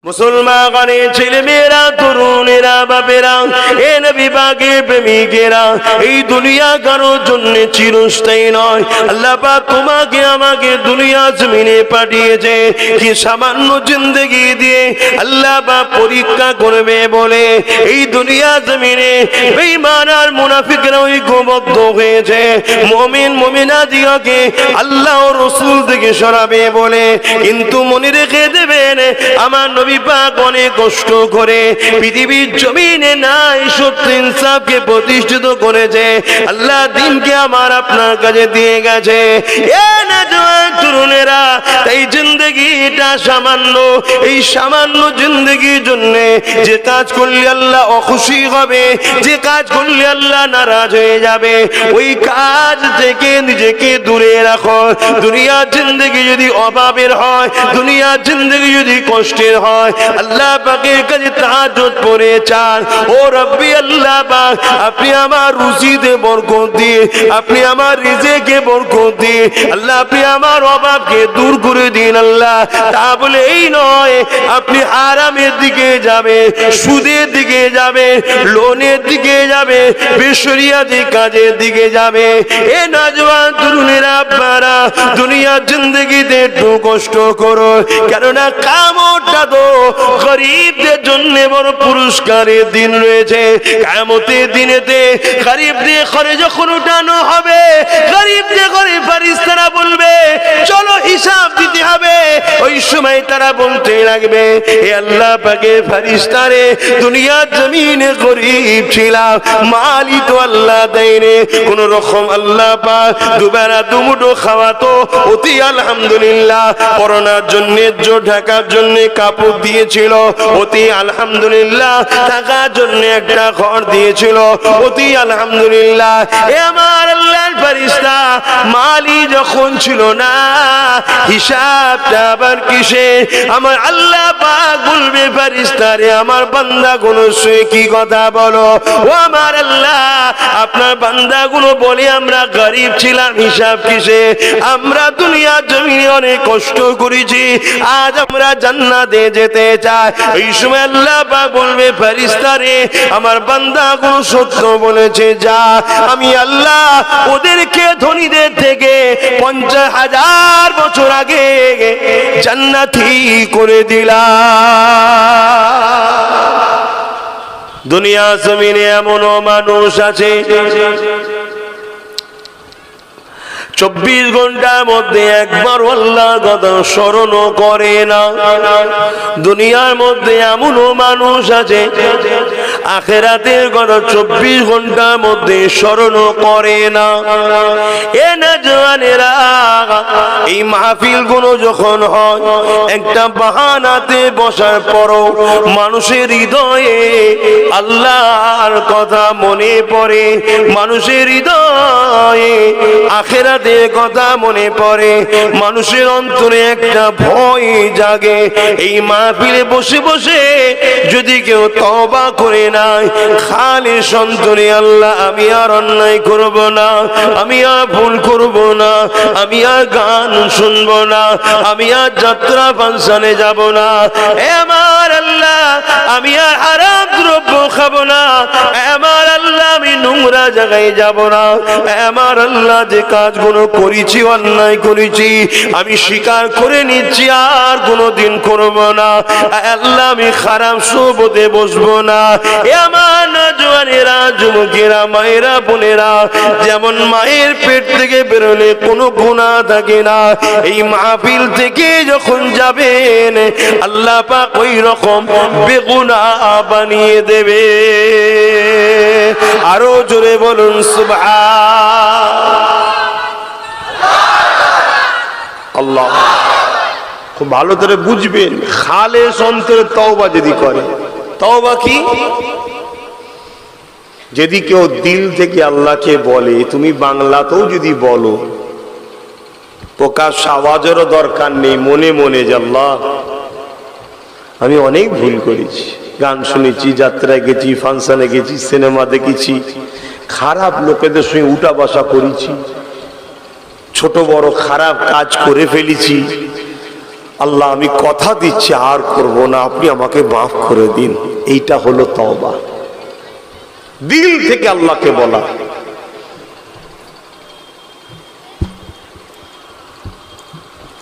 মুসলমানের ছেলেমেয়েরা, তরুণেরা, বাপেরা, এ নবী পাকের প্রেমিকেরা, এই দুনিয়া কারোর জন্য চিরস্থায়ী নয়। আল্লাহ পাক তোমাকে আমাকে দুনিয়া জমিনে পাঠিয়েছে কি সামান্য জিন্দেগি দিয়ে আল্লাহ পাক পরীক্ষা করবে বলে এই দুনিয়া জমিনে বেঈমান আর মুনাফিকরা ঐক্যবদ্ধ হয়েছে মুমিন মুমিনাদিকে আল্লাহ ও রাসূল থেকে সরাবে বলে। কিন্তু মনে রেখে দেবেন, আমার নবী পাক অনেক কষ্ট করে পৃথিবীর জমিনে নাই সত্য ইনসাফকে প্রতিষ্ঠিত করেছে। আল্লাহ দ্বীনকে আমার আপনার কাছে দিয়ে গেছে। এ নওজওয়ান তরুণেরা, এই জিন্দেগিটা সামান্য, এই সামান্য জিন্দেগির জন্য যে কাজ করলে আল্লাহ অখুশি হবে, যে কাজ করলে আল্লাহ নারাজ হয়ে যাবে, ওই কাজ থেকে নিজেকে দূরে রাখো। দুনিয়ার জিন্দেগি যদি অভাবের হয়, দুনিয়ার জিন্দেগি যদি কষ্টের হয়, আল্লাহ পাকের কাছে তাহাজ্জুদ পড়ে চান, ও রব্বি আল্লাহ পাক আপনি আমার রুজিতে বরকত দিয়ে, আপনি আমার রিজিকে বরকত দিয়ে, আল্লাহ আপনি আমার অভাবকে দূর করে দিন আল্লাহ। তা বলে এই নয় আপনি হারামের দিকে যাবে, সুদের দিকে যাবে, লোনের দিকে যাবে, বেশরিয়াতি কাজের দিকে যাবে। এ নওজওয়ান তরুণেরা, আপনারা দুনিয়ার জিন্দেগিতে একটু কষ্ট করো, কেননা কিয়ামতটা তো গরীবদের জন্য বড় পুরস্কারের দিন রয়েছে। কিয়ামতের দিনেতে গরীবদের ঘরে যখন উঠানো হবে, গরীবদের ঘরে ফেরেশতারা বলবে চলো হিসাব দিতে হবে। ওই সময় তারা বলতে লাগবে, হে আল্লাহ পাকের ফেরেশতারে, দুনিয়ার জমিনে গরীব ছিলাম, মালি তো আল্লাহ দেয়নি, কোন রকম আল্লাহ পাক দুবেলা দুমুঠো খাওয়াতো, অতি আলহামদুলিল্লাহ, করোনার জন্য ঢাকার জন্য কাপড় দিয়েছিল, অতি আলহামদুলিল্লাহ, থাকার জন্য একটা ঘর দিয়েছিল, অতি আলহামদুলিল্লাহ। এ আমার আল্লাহর ফেরেশতা, মালি যখন ছিল না, হিসাবটা আবার কিসে? আমার আল্লাহ পাক বলবে ফেরেশতারে, আমার বান্দাগুলো শুয়ে কি কথা বলো, ও আমার আল্লাহ আপনার বান্দাগুলো বলে আমরা গরীব ছিলাম, হিসাব কিসে? আমরা দুনিয়ার জমিনে অনেক কষ্ট করেছি, আজ আমরা জান্নাতে যেতে চাই। এই সময় আল্লাহ পাক বলবে ফেরেশতারে, আমার বান্দাগুলো সত্য বলেছে, যা আমি আল্লাহ ওদেরকে ধনীদের থেকে 50,000 বছর আগে জান্নাতি করে দিলাম। দুনিয়া জমিনে এমনও মানুষ আছে 24 ঘন্টার মধ্যে একবার আল্লাহর কথা স্মরণ করে না। দুনিয়ার মধ্যে এমনও মানুষ আছে আখিরাতের কথা 24 ঘন্টার মধ্যে স্মরণ করে না। এ নওজওয়ানেরা, এই মাহফিল গুলো যখন হয়, একটা বাহানাতে বসার পরও মানুষের হৃদয়ে আল্লাহর কথা মনে পড়ে, মানুষের হৃদয়ে আখিরাতের কথা মনে পড়ে, মানুষের অন্তরে একটা ভয় জাগে। এই মাহফিলে বসে বসে যদি কেউ তওবা করে নাই, খালিস অন্তরে আল্লাহ আমি আর অন্যায় করব না, আমি আর ভুল করব না, আমি আর গান শুনব না, আমি আর যাত্রা ফাংশনে যাব না, আমার আল্লাহ আমি আর হারাম দ্রব্য খাবো না, আমার আল্লাহ আমি নোংরা জায়গায় যাব না, আমার আল্লাহ যে কাজগুলো করেছি, অন্যায় করেছি, আমি স্বীকার করে নিচ্ছি আর কোনোদিন করব না, আল্লাহ আমি খারাপ সোবতে বসবো না। এ আমার নওজওয়ানেরা, যুবকেরা, মায়েরা, বোনেরা, যেমন মায়ের পেট থেকে বেরোলে কোনো গুনাহ থাকে না, এই মাহফিল থেকে যখন যাবেন আল্লাহ পাক ওই রকম বেগুনাহ বানিয়ে দেবে। আরো জোরে বলুন সুবহান আল্লাহ। খুব ভালো করে বুঝবেন, খালেস অন্তরে তওবা যদি করে, তওবা কি? যদি কেউ দিল থেকে আল্লাহকে বলে, তুমি বাংলাতেও যদি বলো, প্রকাশ আওয়াজেরও দরকার নেই, মনে মনে যে আল্লাহ আমি অনেক ভুল করেছি, গান শুনেছি, যাত্রায় গেছি, ফাংশনে গেছি, সিনেমা দেখেছি, খারাপ লোকেদের সঙ্গে উঠা বসা করেছি, ছোট বড় খারাপ কাজ করে ফেলেছি, আল্লাহ আমি কথা দিচ্ছি আর করব না, আপনি আমাকে মাফ করে দিন। এইটা হলো তওবা, দিল থেকে আল্লাহকে বলা।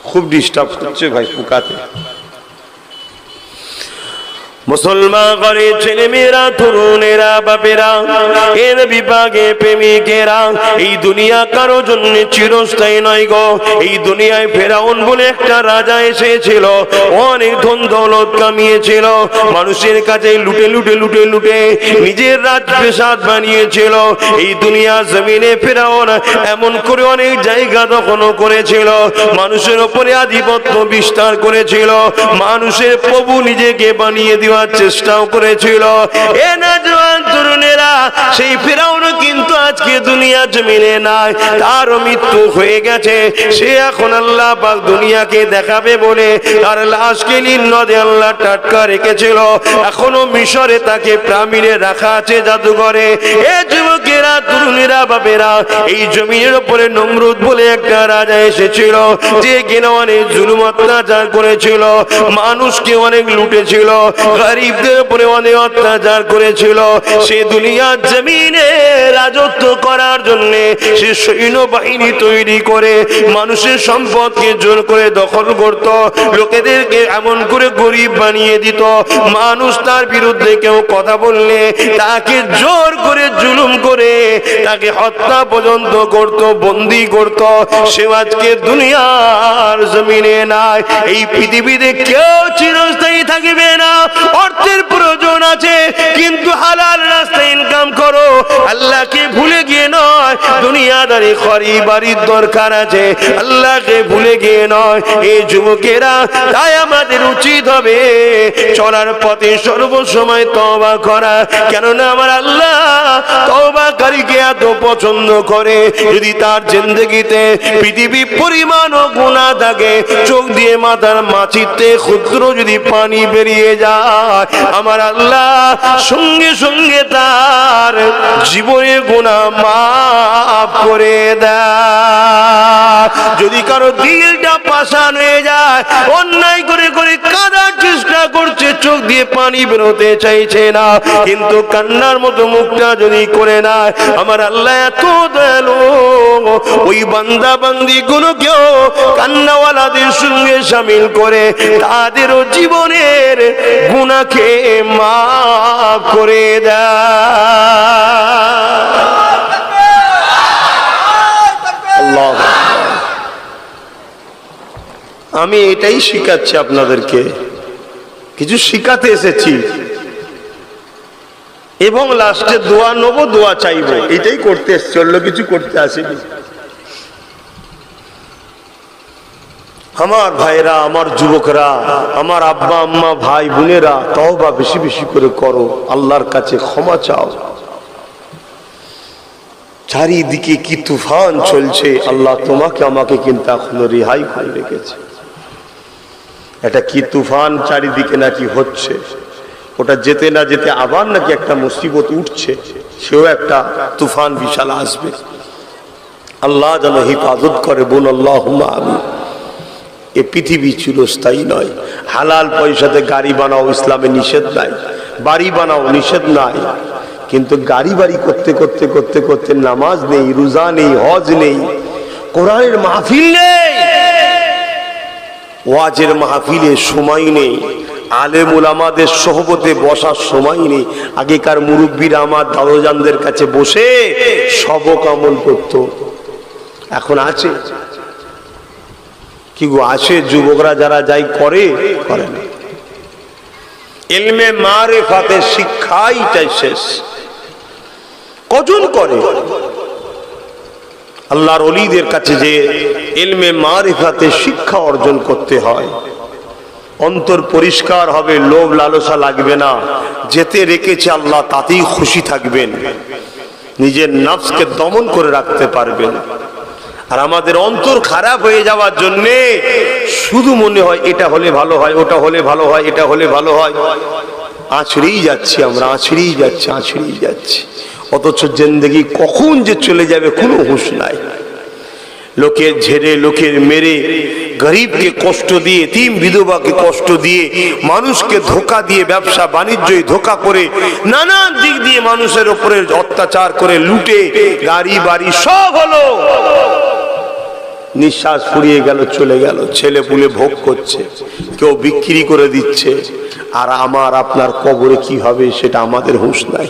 খুব ডিস্টার্ব করছে ভাই ফুকাতে। মুসলমান ঘরের ছেলে মেয়েরা, তরুণেরা, বাপেরা, এর বিভাগে প্রেমিকেরা, এই দুনিয়া কারো জন্য চিরস্থায়ী নয় গো। এই দুনিয়ায় ফেরাউন বলে একটা রাজা এসেছিল, অনেক ধন দৌলত কামিয়েছিল, মানুষের কাছে লুটে লুটে লুটে লুটে নিজের রাজপ্রাসাদ বানিয়েছিল। এই দুনিয়া জমিনে ফেরাউন এমন করে অনেক জায়গা দখল করেছিল, মানুষের উপরে আধিপত্য বিস্তার করেছিল, মানুষের প্রভু নিজেকে বানিয়ে দেওয়া চেষ্টাও করেছিল। এ নওজওয়ান তরুণেরা, সেই ফিরাউন কিন্তু আজকে দুনিয়া জমিনে নাই, তারও মৃত্যু হয়ে গেছে। সে এখন আল্লাহ পাক দুনিয়াকে দেখাবে বলে তার লাশকে নীল নদে আল্লাহ টাটকা রেখেছিল। এখনো মিশরে তাকে প্রামিরে রাখা আছে, জাদুঘরে। এ যুবকেরা, তরুণেরা, বাপেরা, এই জমিনের উপরে নমরুদ বলে একটা রাজা এসেছিল, যে কিনা অনেক জুলুম অত্যাচার করেছিল, মানুষকে অনেক লুটেছিল, গরিবদের উপরে অনেক অত্যাচার করেছিল। সে দুনিয়ার জমিনে রাজত্ব করার জন্য সে সৈন্যবাহিনী তৈরি করে মানুষের সম্পদকে জোর করে দখল করত, লোকেদেরকে এমন করে গরিব বানিয়ে দিত, মানুষ তার বিরুদ্ধে কেউ কথা বললে তাকে জোর করে জুলুম করে তাকে হত্যা পর্যন্ত করত, বন্দী করত। সে আজকে দুনিয়ার জমিনে নাই। এই পৃথিবীতে কেউ চিরস্থায়ী থাকবে না। অর্থের প্রয়োজন আছে, কিন্তু হালাল রাস্তায় ইনকাম করো, আল্লাহকে ভুলে গিয়ে নয়। দুনিয়াদারি খড়ি বাড়ির দরকার আছে, আল্লাহকে ভুলে গিয়ে নয়। এই যুবকেরা, তাই আমাদের উচিত হবে চলার পথে সর্বসময় তওবা করা, কেননা আমার আল্লাহ তওবাকারীকে এত পছন্দ করে। যদি তার জিন্দেগিতে পৃথিবী পরিমাণ গুনাহ থাকে, চোখ দিয়ে মাথার মাছিতে ক্ষুদ্র যদি পানি বেরিয়ে যায়, আমার আল্লাহ সঙ্গে সঙ্গে তার জীবনের গুনাহ মাফ করে দেয়। যদি কারো দিলটা পাষাণ হয়ে যায়, অন্যায় করে করে কাঁদার চেষ্টা করছে, চোখ দিয়ে পানি বেরোতে চাইছে না, কিন্তু কান্নার মতো মুখটা যদি করে না, আমার আল্লাহ এত দয়ালু, ওই বান্দা বান্দি গুলোকেও কান্নাওয়ালাদের সঙ্গে শামিল করে তাদেরও জীবনের গুনাহকে মাফ করে দেয়। আল্লাহ, আমি এটাই শিখাচ্ছি আপনাদেরকে, কিছু শিখাতে এসেছি, এবং লাস্টে দোয়া নেব, দোয়া চাইবো, এটাই করতে এসছি, অন্য কিছু করতে আসেনি। আমার ভাইরা, আমার যুবকরা, আমার আব্বা আম্মা, ভাই বোনেরা, তওবা বেশি বেশি করে করো, আল্লাহর কাছে ক্ষমা চাও। চারিদিকে কি তুফান চলছে, আল্লাহ তোমাকে আমাকে কিন্তু এখনো রেহাই করে রেখেছে। এটা কি তুফান চারিদিকে নাকি হচ্ছে, ওটা যেতে না যেতে আবার নাকি একটা মুসিবত উঠছে, সেও একটা তুফান বিশাল আসবে। আল্লাহ যেন হিফাজত করে, বোন আল্লাহুম্মা আমিন। এ পৃথিবী চিরস্থায়ী নয়। হালাল পয়সাতে গাড়ি বানাও, ইসলামে নিষেধ নাই, বাড়ি বানাও, নিষেধ নাই, কিন্তু গাড়ি বাড়ি করতে করতে করতে করতে নামাজ নেই, রোজা নেই, হজ নেই, কোরআনের মাহফিল নেই, ওয়াজের মাহফিলে সময় নেই, আলেম উলামাদের সোহবতে বসার সময় নেই। আগেকার মুরব্বীরা আমার দাদুজানদের কাছে বসে সবক আমল করত, এখন আছে কি গো? আছে। যুবকরা যারা যাই করে, করে না। ইলমে মারিফাতের শিক্ষাইটাই শেষ। কজন করে? আল্লাহর ওলিদের কাছে যে ইলমে মারিফাতের শিক্ষা অর্জন করতে হয়, অন্তর পরিষ্কার হবে, লোভ লালসা লাগবে না, যেতে রেখেছে আল্লাহ তাতেই খুশি থাকবেন, নিজের নফসকে দমন করে রাখতে পারবেন। আর আমাদের অন্তর খারাপ হয়ে যাওয়ার জন্যে শুধু মনে হয় এটা হলে ভালো হয়, ওটা হলে ভালো হয়, এটা হলে ভালো হয়, আছড়েই যাচ্ছি আমরা, আছড়েই যাচ্ছি, আছড়েই যাচ্ছি। অথচ জিন্দেগি কখন যে চলে যাবে কোনো হুঁশ নাই। লোকের ঝেড়ে, লোকের মেরে গরিবকে কষ্ট দিয়ে, এতিম বিধবাকে কষ্ট দিয়ে, মানুষকে ধোঁকা দিয়ে, ব্যবসা বাণিজ্যই ধোঁকা করে, নানান দিক দিয়ে মানুষের উপরে অত্যাচার করে, লুটে গাড়ি বাড়ি সব হলো, নিঃশ্বাস ফুরিয়ে গেল, চলে গেল, ছেলে পুলে ভোগ করছে, কেউ বিক্রি করে দিচ্ছে, আর আমার আপনার কবরে কি হবে সেটা আমাদের হুঁশ নাই।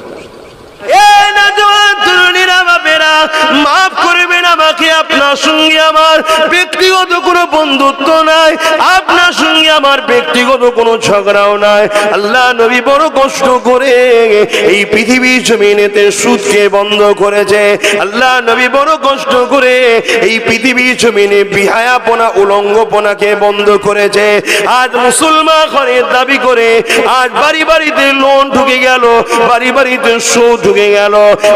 মাফ করবেন আমাকে, আপনার সঙ্গে আমার ব্যক্তিগত কোনো বন্ধুত্ব নাই, আপনার সঙ্গে আমার ব্যক্তিগত কোনো ঝগড়াও নাই। আল্লাহ নবী বড় কষ্ট করে এই পৃথিবীর জমিনেতে সুদকে বন্ধ করেছে। আল্লাহ নবী বড় কষ্ট করে এই পৃথিবীর জমিনে বিহায়াপনা, উলঙ্গপনাকে বন্ধ করেছে। আজ মুসলমান ঘরের দাবি করে আজ বাড়ি বাড়িতে লোন ঢুকে গেল, বাড়ি বাড়িতে সুদ ঢুকে গেল।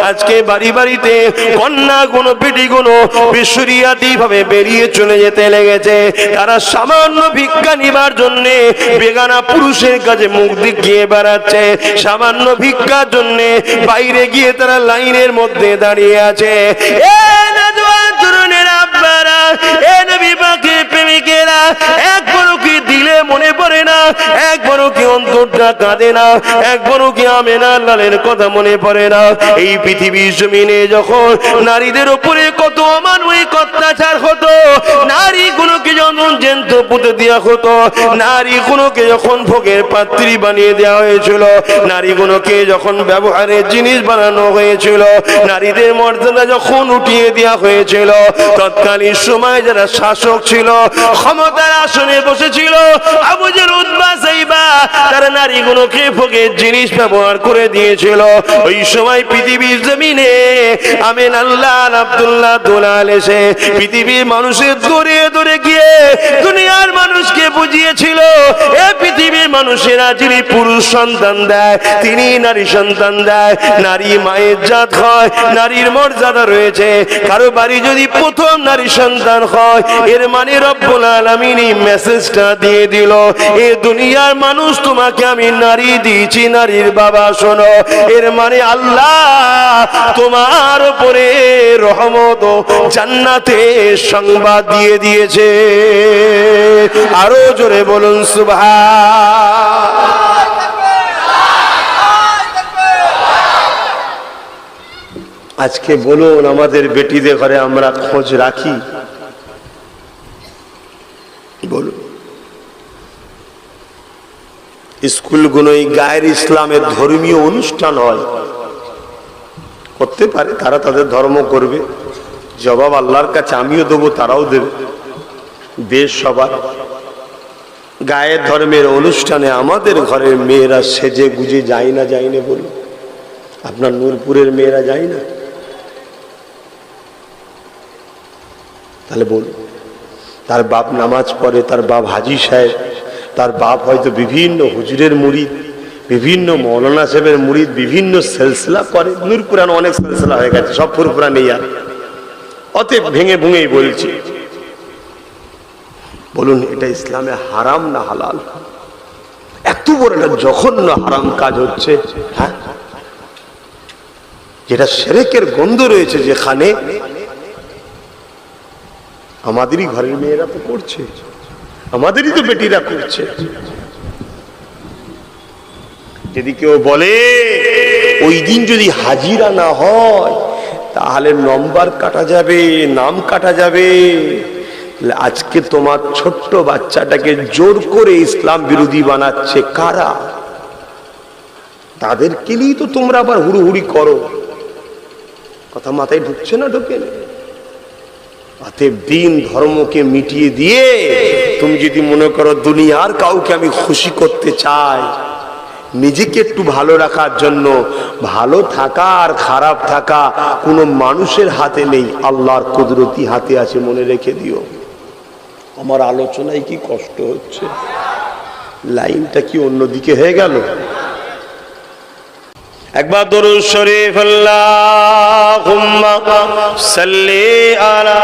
আজকে বাড়ি বাড়িতে কন্যা গুলো, বেটি গুলো বেসুরিয়াতি ভাবে বেরিয়ে চলে যেতে লেগেছে। তারা সামান্য ভিক্ষা নিবার জন্য বেগানা পুরুষের কাছে মুখ দেখিয়ে বেড়াচ্ছে, সামান্য ভিক্ষার জন্য বাইরে গিয়ে তারা লাইনের মধ্যে দাঁড়িয়ে আছে। প্রেমিকেরা একবারও কি দিলে মনে পড়ে না, একবারও কি অন্তরটা কাঁদে না, একবারও কি আমেনার লালের কথা মনে পড়ে না? এই পৃথিবীর জমিনে যখন নারীদের উপরে কত অমানবিক অত্যাচার হতো, নারী গুলোকে যখন জ্যান্ত পুঁতে দেওয়া হতো, নারী গুলোকে যখন ভোগের পাত্রী বানিয়ে দেওয়া হয়েছিল, নারী গুলোকে যখন ব্যবহারের জিনিস বানানো হয়েছিল, নারীদের মর্যাদা যখন উঠিয়ে দেওয়া হয়েছিল, তৎকালীন সময় যারা শাসক ছিল, ক্ষমতার আসনে বসেছিল, আবু জেহেল, উতবা, সাইবা, তারা নারীগুলোকে ভোগের জিনিস ব্যবহার করে দিয়েছিল। ওই সময় পৃথিবীর জমিনে আমিন আল্লাহ আব্দুল্লাহ দুলাল এসে পৃথিবীর মানুষের দূরে দূরে গিয়ে দুনিয়ার মানুষকে বুঝিয়েছিল, এ পৃথিবীর মানুষেরা যিনি পুরুষ সন্তান দেয় তিনি নারী সন্তান দেয়, নারী মায়ের জাত হয়, নারীর মর্যাদা রয়েছে। কারো বাড়ি যদি প্রথম নারী সন্তান হয়, এর মানে রব্বুল আলামিন এই মেসেজটা দিয়ে দিল, এ দুনিয়ার মানুষ তোমাকে আমি নারী দিয়েছি, নারীর বাবা শোনো, এর মানে আল্লাহ তোমার উপরে রহমত ও জান্নাতের সংবাদ দিয়ে দিয়েছে। আরো জোরে বলুন সুবহান। আজকে বলুন, আমাদের বেটিদের ঘরে আমরা খোঁজ রাখি? বলুন, স্কুলগুলোই গায়ের ইসলামের ধর্মীয় অনুষ্ঠান হয়, করতে পারে, তারা তাদের ধর্ম করবে, জবাব আল্লাহর কাছে আমিও দেবো, তারাও দেবে, দেশ সবার। গায়ের ধর্মের অনুষ্ঠানে আমাদের ঘরের মেয়েরা সেজে গুজে যায় না, যায় না বলুন? আপনার নূরপুরের মেয়েরা যায় না? তাহলে বলুন, তার বাপ নামাজ পড়ে, তার বাপ হাজি সাহেব, তার বাপ হয়তো বিভিন্ন হুজুরের মুরিদ, বিভিন্ন মৌলানা সাহেবের মুরিদ, বিভিন্ন সিলসিলা করে। নূরপুরান অনেক সিলসিলা হয়ে গেছে, সব ফুরফুরা নেই আর, অতএব ভেঙে ভেঙেই বলছি। বলুন, এটা ইসলামে হারাম না হালাল? এত বড় একটা জঘন্য হারাম কাজ হচ্ছে, হ্যাঁ, যেটা শিরকের গন্ধ রয়েছে, যেখানে আমাদেরই ঘরের মেয়েরা তো করছে, আমাদেরই তো বেটিরা করছে। যদি কেউ বলে ওই দিন যদি হাজিরা না হয় তাহলে নম্বর কাটা যাবে, নাম কাটা যাবে, আজকে তোমার ছোট্ট বাচ্চাটাকে জোর করে ইসলাম বিরোধী বানাচ্ছে কারা? তাদেরকে নিয়েই তো তোমরা আবার হুড়ুহুড়ি করো। কথা মাথায় ঢুকছে না? ঢোকে না? অতএব দিন ধর্মকে মিটিয়ে দিয়ে তুমি যদি মনে করো দুনিয়ার কাউকে আমি খুশি করতে চাই, নিজেকে একটু ভালো রাখার জন্য, ভালো থাকা আর খারাপ থাকা কোনো মানুষের হাতে নেই, আল্লাহর কুদরতি হাতে আছে, মনে রেখে দিও। আমার আলোচনায় কি কষ্ট হচ্ছে? লাইনটা কি অন্যদিকে হয়ে গেল? একবার দরুদ শরীফ আল্লাহুম্মা সাল্লি আলা।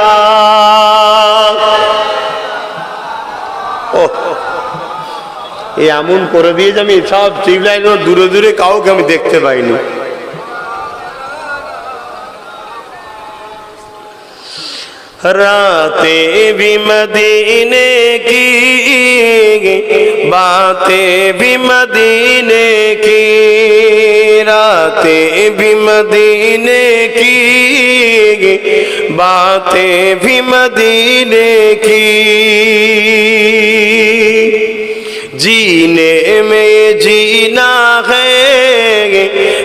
এমন করে দিয়ে যে আমি সব টিউবলাইন দূরে দূরে কাউকে আমি দেখতে পাইনি। रातें भी मदीने की, बातें भी मदीने की, रातें भी मदीने की, बातें भी मदीने की। जीने में जीना है,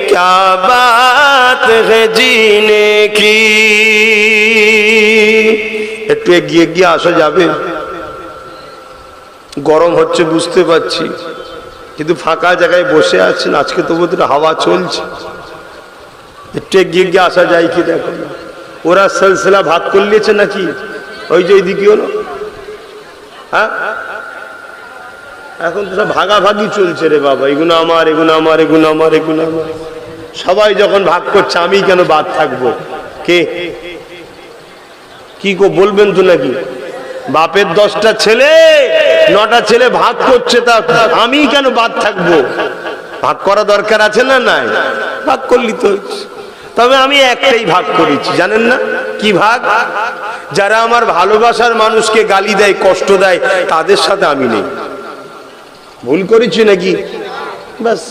क्या बात है जीने की। একটু এগিয়ে গিয়ে আসা যাবে? গরম হচ্ছে বুঝতে পারছি, কিন্তু ফাঁকা জায়গায় বসে আছেন, আজকে তো বোধ হাওয়া চলছে, একটু এগিয়ে গিয়ে আসা যায় কি? দেখো ওরা সিলসিলা ভাগ করে নিয়েছে নাকি? ওই যে ওইদিকে হলো, হ্যাঁ এখন তো সব ভাগাভাগি চলছে রে বাবা, এগুলো আমার, এগুলো আমার, এগুলো আমার, এগুলো আমার। সবাই যখন ভাগ করছে আমি কেন বাদ থাকবো? কে কি কো বলবেন তো নাকি? বাপের 10টা ছেলে 9টা ছেলে ভাগ করছে, তা আমি কেন বাদ থাকবো? ভাগ করা দরকার আছে না? নাই, ভাগ করলি তো। তবে আমি একটাই ভাগ করেছি, জানেন না কি ভাগ? যারা আমার ভালোবাসার মানুষকে গালি দেয়, কষ্ট দেয়, তাদের সাথে আমি নেই। ভুল করেছি নাকি? বাস,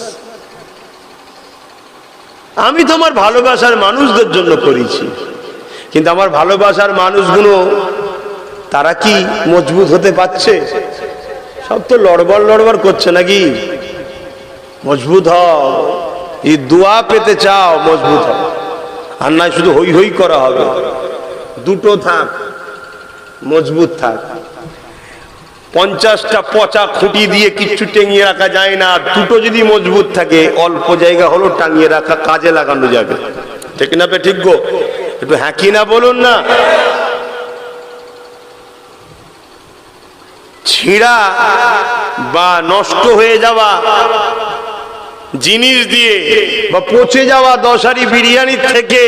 আমি তোমার ভালোবাসার মানুষদের জন্য করেছি, কিন্তু আমার ভালোবাসার মানুষগুলো তারা কি মজবুত হতে পারছে? সব তো লড়বড় লড়বড় করছে নাকি? মজবুত হও, এই দোয়া পেতে চাও মজবুত হও, আর নয় শুধু হই হই করা হবে। দুটো থাক, মজবুত থাক। 50টা পচা খুঁটি দিয়ে কিচ্ছু টেঙিয়ে রাখা যায় না, দুটো যদি মজবুত থাকে অল্প জায়গা হলো টাঙিয়ে রাখা, কাজে লাগানো যাবে। ঠিক না? ঠিক গো, একটু হ্যাঁ কি না বলুন না। ছিঁড়া বা নষ্ট হয়ে যাওয়া জিনিস দিয়ে বা পচে যাওয়া 10 হাঁড়ি বিরিয়ানির থেকে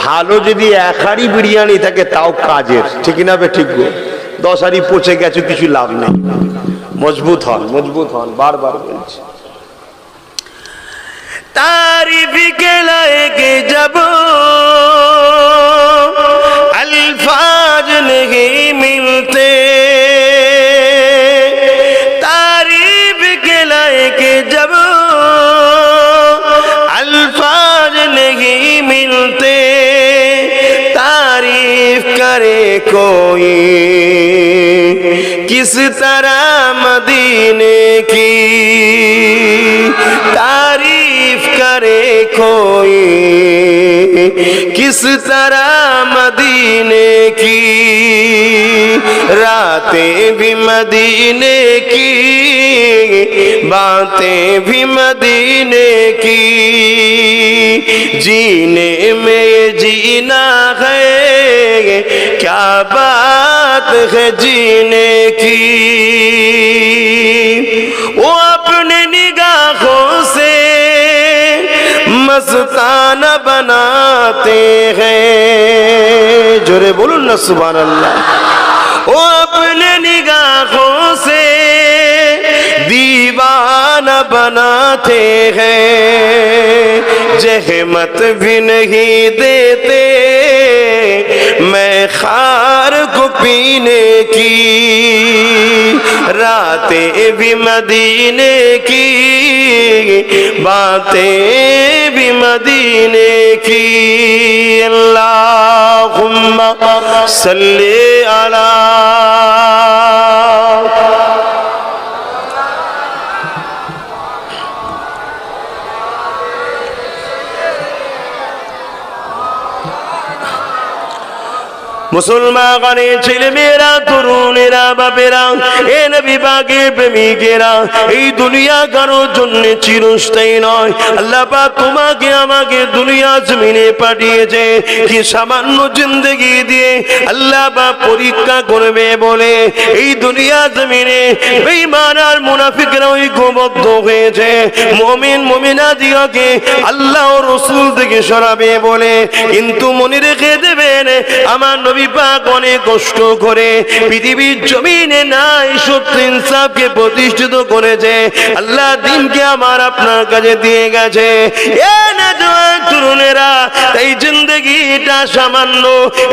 ভালো যদি 1 হাঁড়ি বিরিয়ানি থাকে তাও কাজের। ঠিক না? ঠিক গো, 10 হাঁড়ি পচে গেছে, কিছু লাভ নেই। মজবুত হন, মজবুত হন, বারবার বলছি। तारीफ के लायक जब अल्फाज नहीं मिलते, तारीफ के लायक जब अल्फाज नहीं मिलते, तारीफ करे कोई किस तरह मदीने की, तारीफ करे कोई किस तरह मदीने की, रातें भी मदीने की, बातें भी मदीने की। जीने में जीना है, क्या बात है जीने की। वो अपने निगाहों से मस्ताना बनाते हैं, जोरे बोलूं ना सुभान अल्लाह। वो अपने निगाहों से दीवाना बनाते हैं, जहमत भी नहीं देते मैं खार को पीने की, रातें भी मदीने की, बातें भी मदीने की। अल्लाहुम्मा सल्ली अला মুসলমানের ছেলেমেয়েরা, তরুণেরা, বাপেরা, এ নবী পাকের প্রেমিকেরা, এই দুনিয়া কারোর জন্য চিরস্থায়ী নয়। আল্লাহ পাক তোমাকে আমাকে দুনিয়া জমিনে পাঠিয়েছে কি সামান্য জিন্দেগি দিয়ে আল্লাহ পাক পরীক্ষা করবে বলে। এই দুনিয়া জমিনে বেঈমান আর মুনাফিকরা ঐক্যবদ্ধ হয়েছে মুমিন মুমিনাদিগকে আল্লাহ ও রাসূল থেকে সরাবে বলে। কিন্তু মনে রেখে দেবেন, আমার নবী নবী পাক অনেক কষ্ট করে পৃথিবীর জমিনে নাই সত্য ইনসাফকে প্রতিষ্ঠিত করেছে, আল্লাহ দ্বীনকে আমার আপনার কাছে দিয়ে গেছে। এ নওজোয়ান তরুণেরা, এই জিন্দেগিটা সামান্য,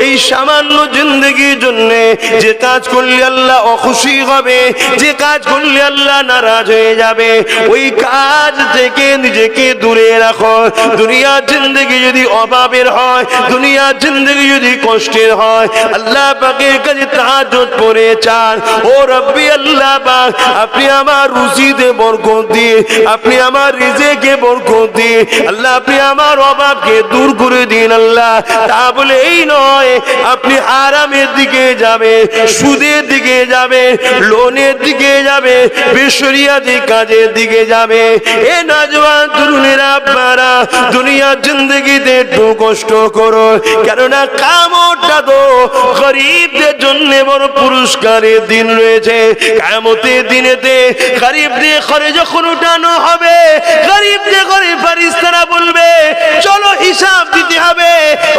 এই সামান্য জিন্দেগির জন্য যে কাজ করলে আল্লাহ অখুশি হবে, যে কাজ করলে আল্লাহ নারাজ হয়ে যাবে, ওই কাজ থেকে নিজেকে দূরে রাখো। দুনিয়ার জিন্দেগি যদি অভাবের হয়, দুনিয়ার জিন্দেগি যদি কষ্টের হয়, আল্লাহ পাকের কাছে তাহাজ্জুদ পড়ে চান, ও রব্বি আল্লাহ পাক, আপনি আমার রুজিতে বরকত দিয়ে, আপনি আমার রিজেকে বরকত দিয়ে, আল্লাহ আপনি আমার অভাবকে দূর করে দিন আল্লাহ। তা বলে এই নয় আপনি হারামের দিকে যাবে, সুদের দিকে যাবে, লোনের দিকে যাবে, বেশরিয়াতি কাজের দিকে যাবে। এ নওজোয়ান তরুণেরা, আপনারা দুনিয়ার জিন্দেগিতে একটু কষ্ট করো, কেননা কিয়ামতটা তো গরীবদের জন্য বড় পুরস্কারের দিন রয়েছে। কিয়ামতের দিনেতে গরীবদের ঘরে যখন উঠানো হবে, গরীবদের ঘরে ফেরেশতারা বলবে চলো হিসাব দিতে হবে,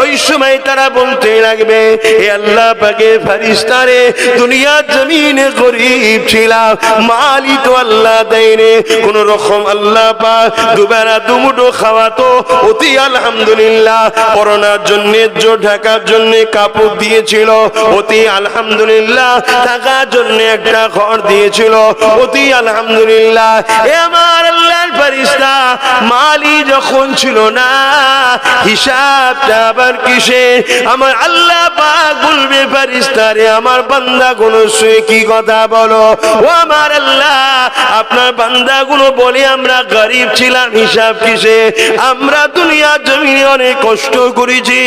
ওই সময় তারা বলতে লাগবে, হে আল্লাহ পাকের ফেরেশতারে, দুনিয়ার জমিনে গরীব ছিলাম, মালই তো আল্লাহ দেয়নি, কোন রকম আল্লাহ পাক দুবেলা দুমুঠো খাওয়াতো, অতি আলহামদুলিল্লাহ, করোনার জন্য ঢাকার জন্য কাপড় দিয়েছিল, অতি আলহামদুলিল্লাহ, থাকার জন্য একটা ঘর দিয়েছিল, অতি আলহামদুলিল্লাহ। এ আমার আল্লাহর ফেরেশতা, মালি যখন ছিল না, হিসাবটা আবার কিসে? আমার আল্লাহ পাক বলবে ফেরেশতারে, আমার বান্দাগুলো শুয়ে কি কথা বলো, ও আমার আল্লাহ, আপনার বান্দাগুলো বলে আমরা গরীব ছিলাম, হিসাব কিসে? আমরা দুনিয়ার জমিনে অনেক কষ্ট করেছি,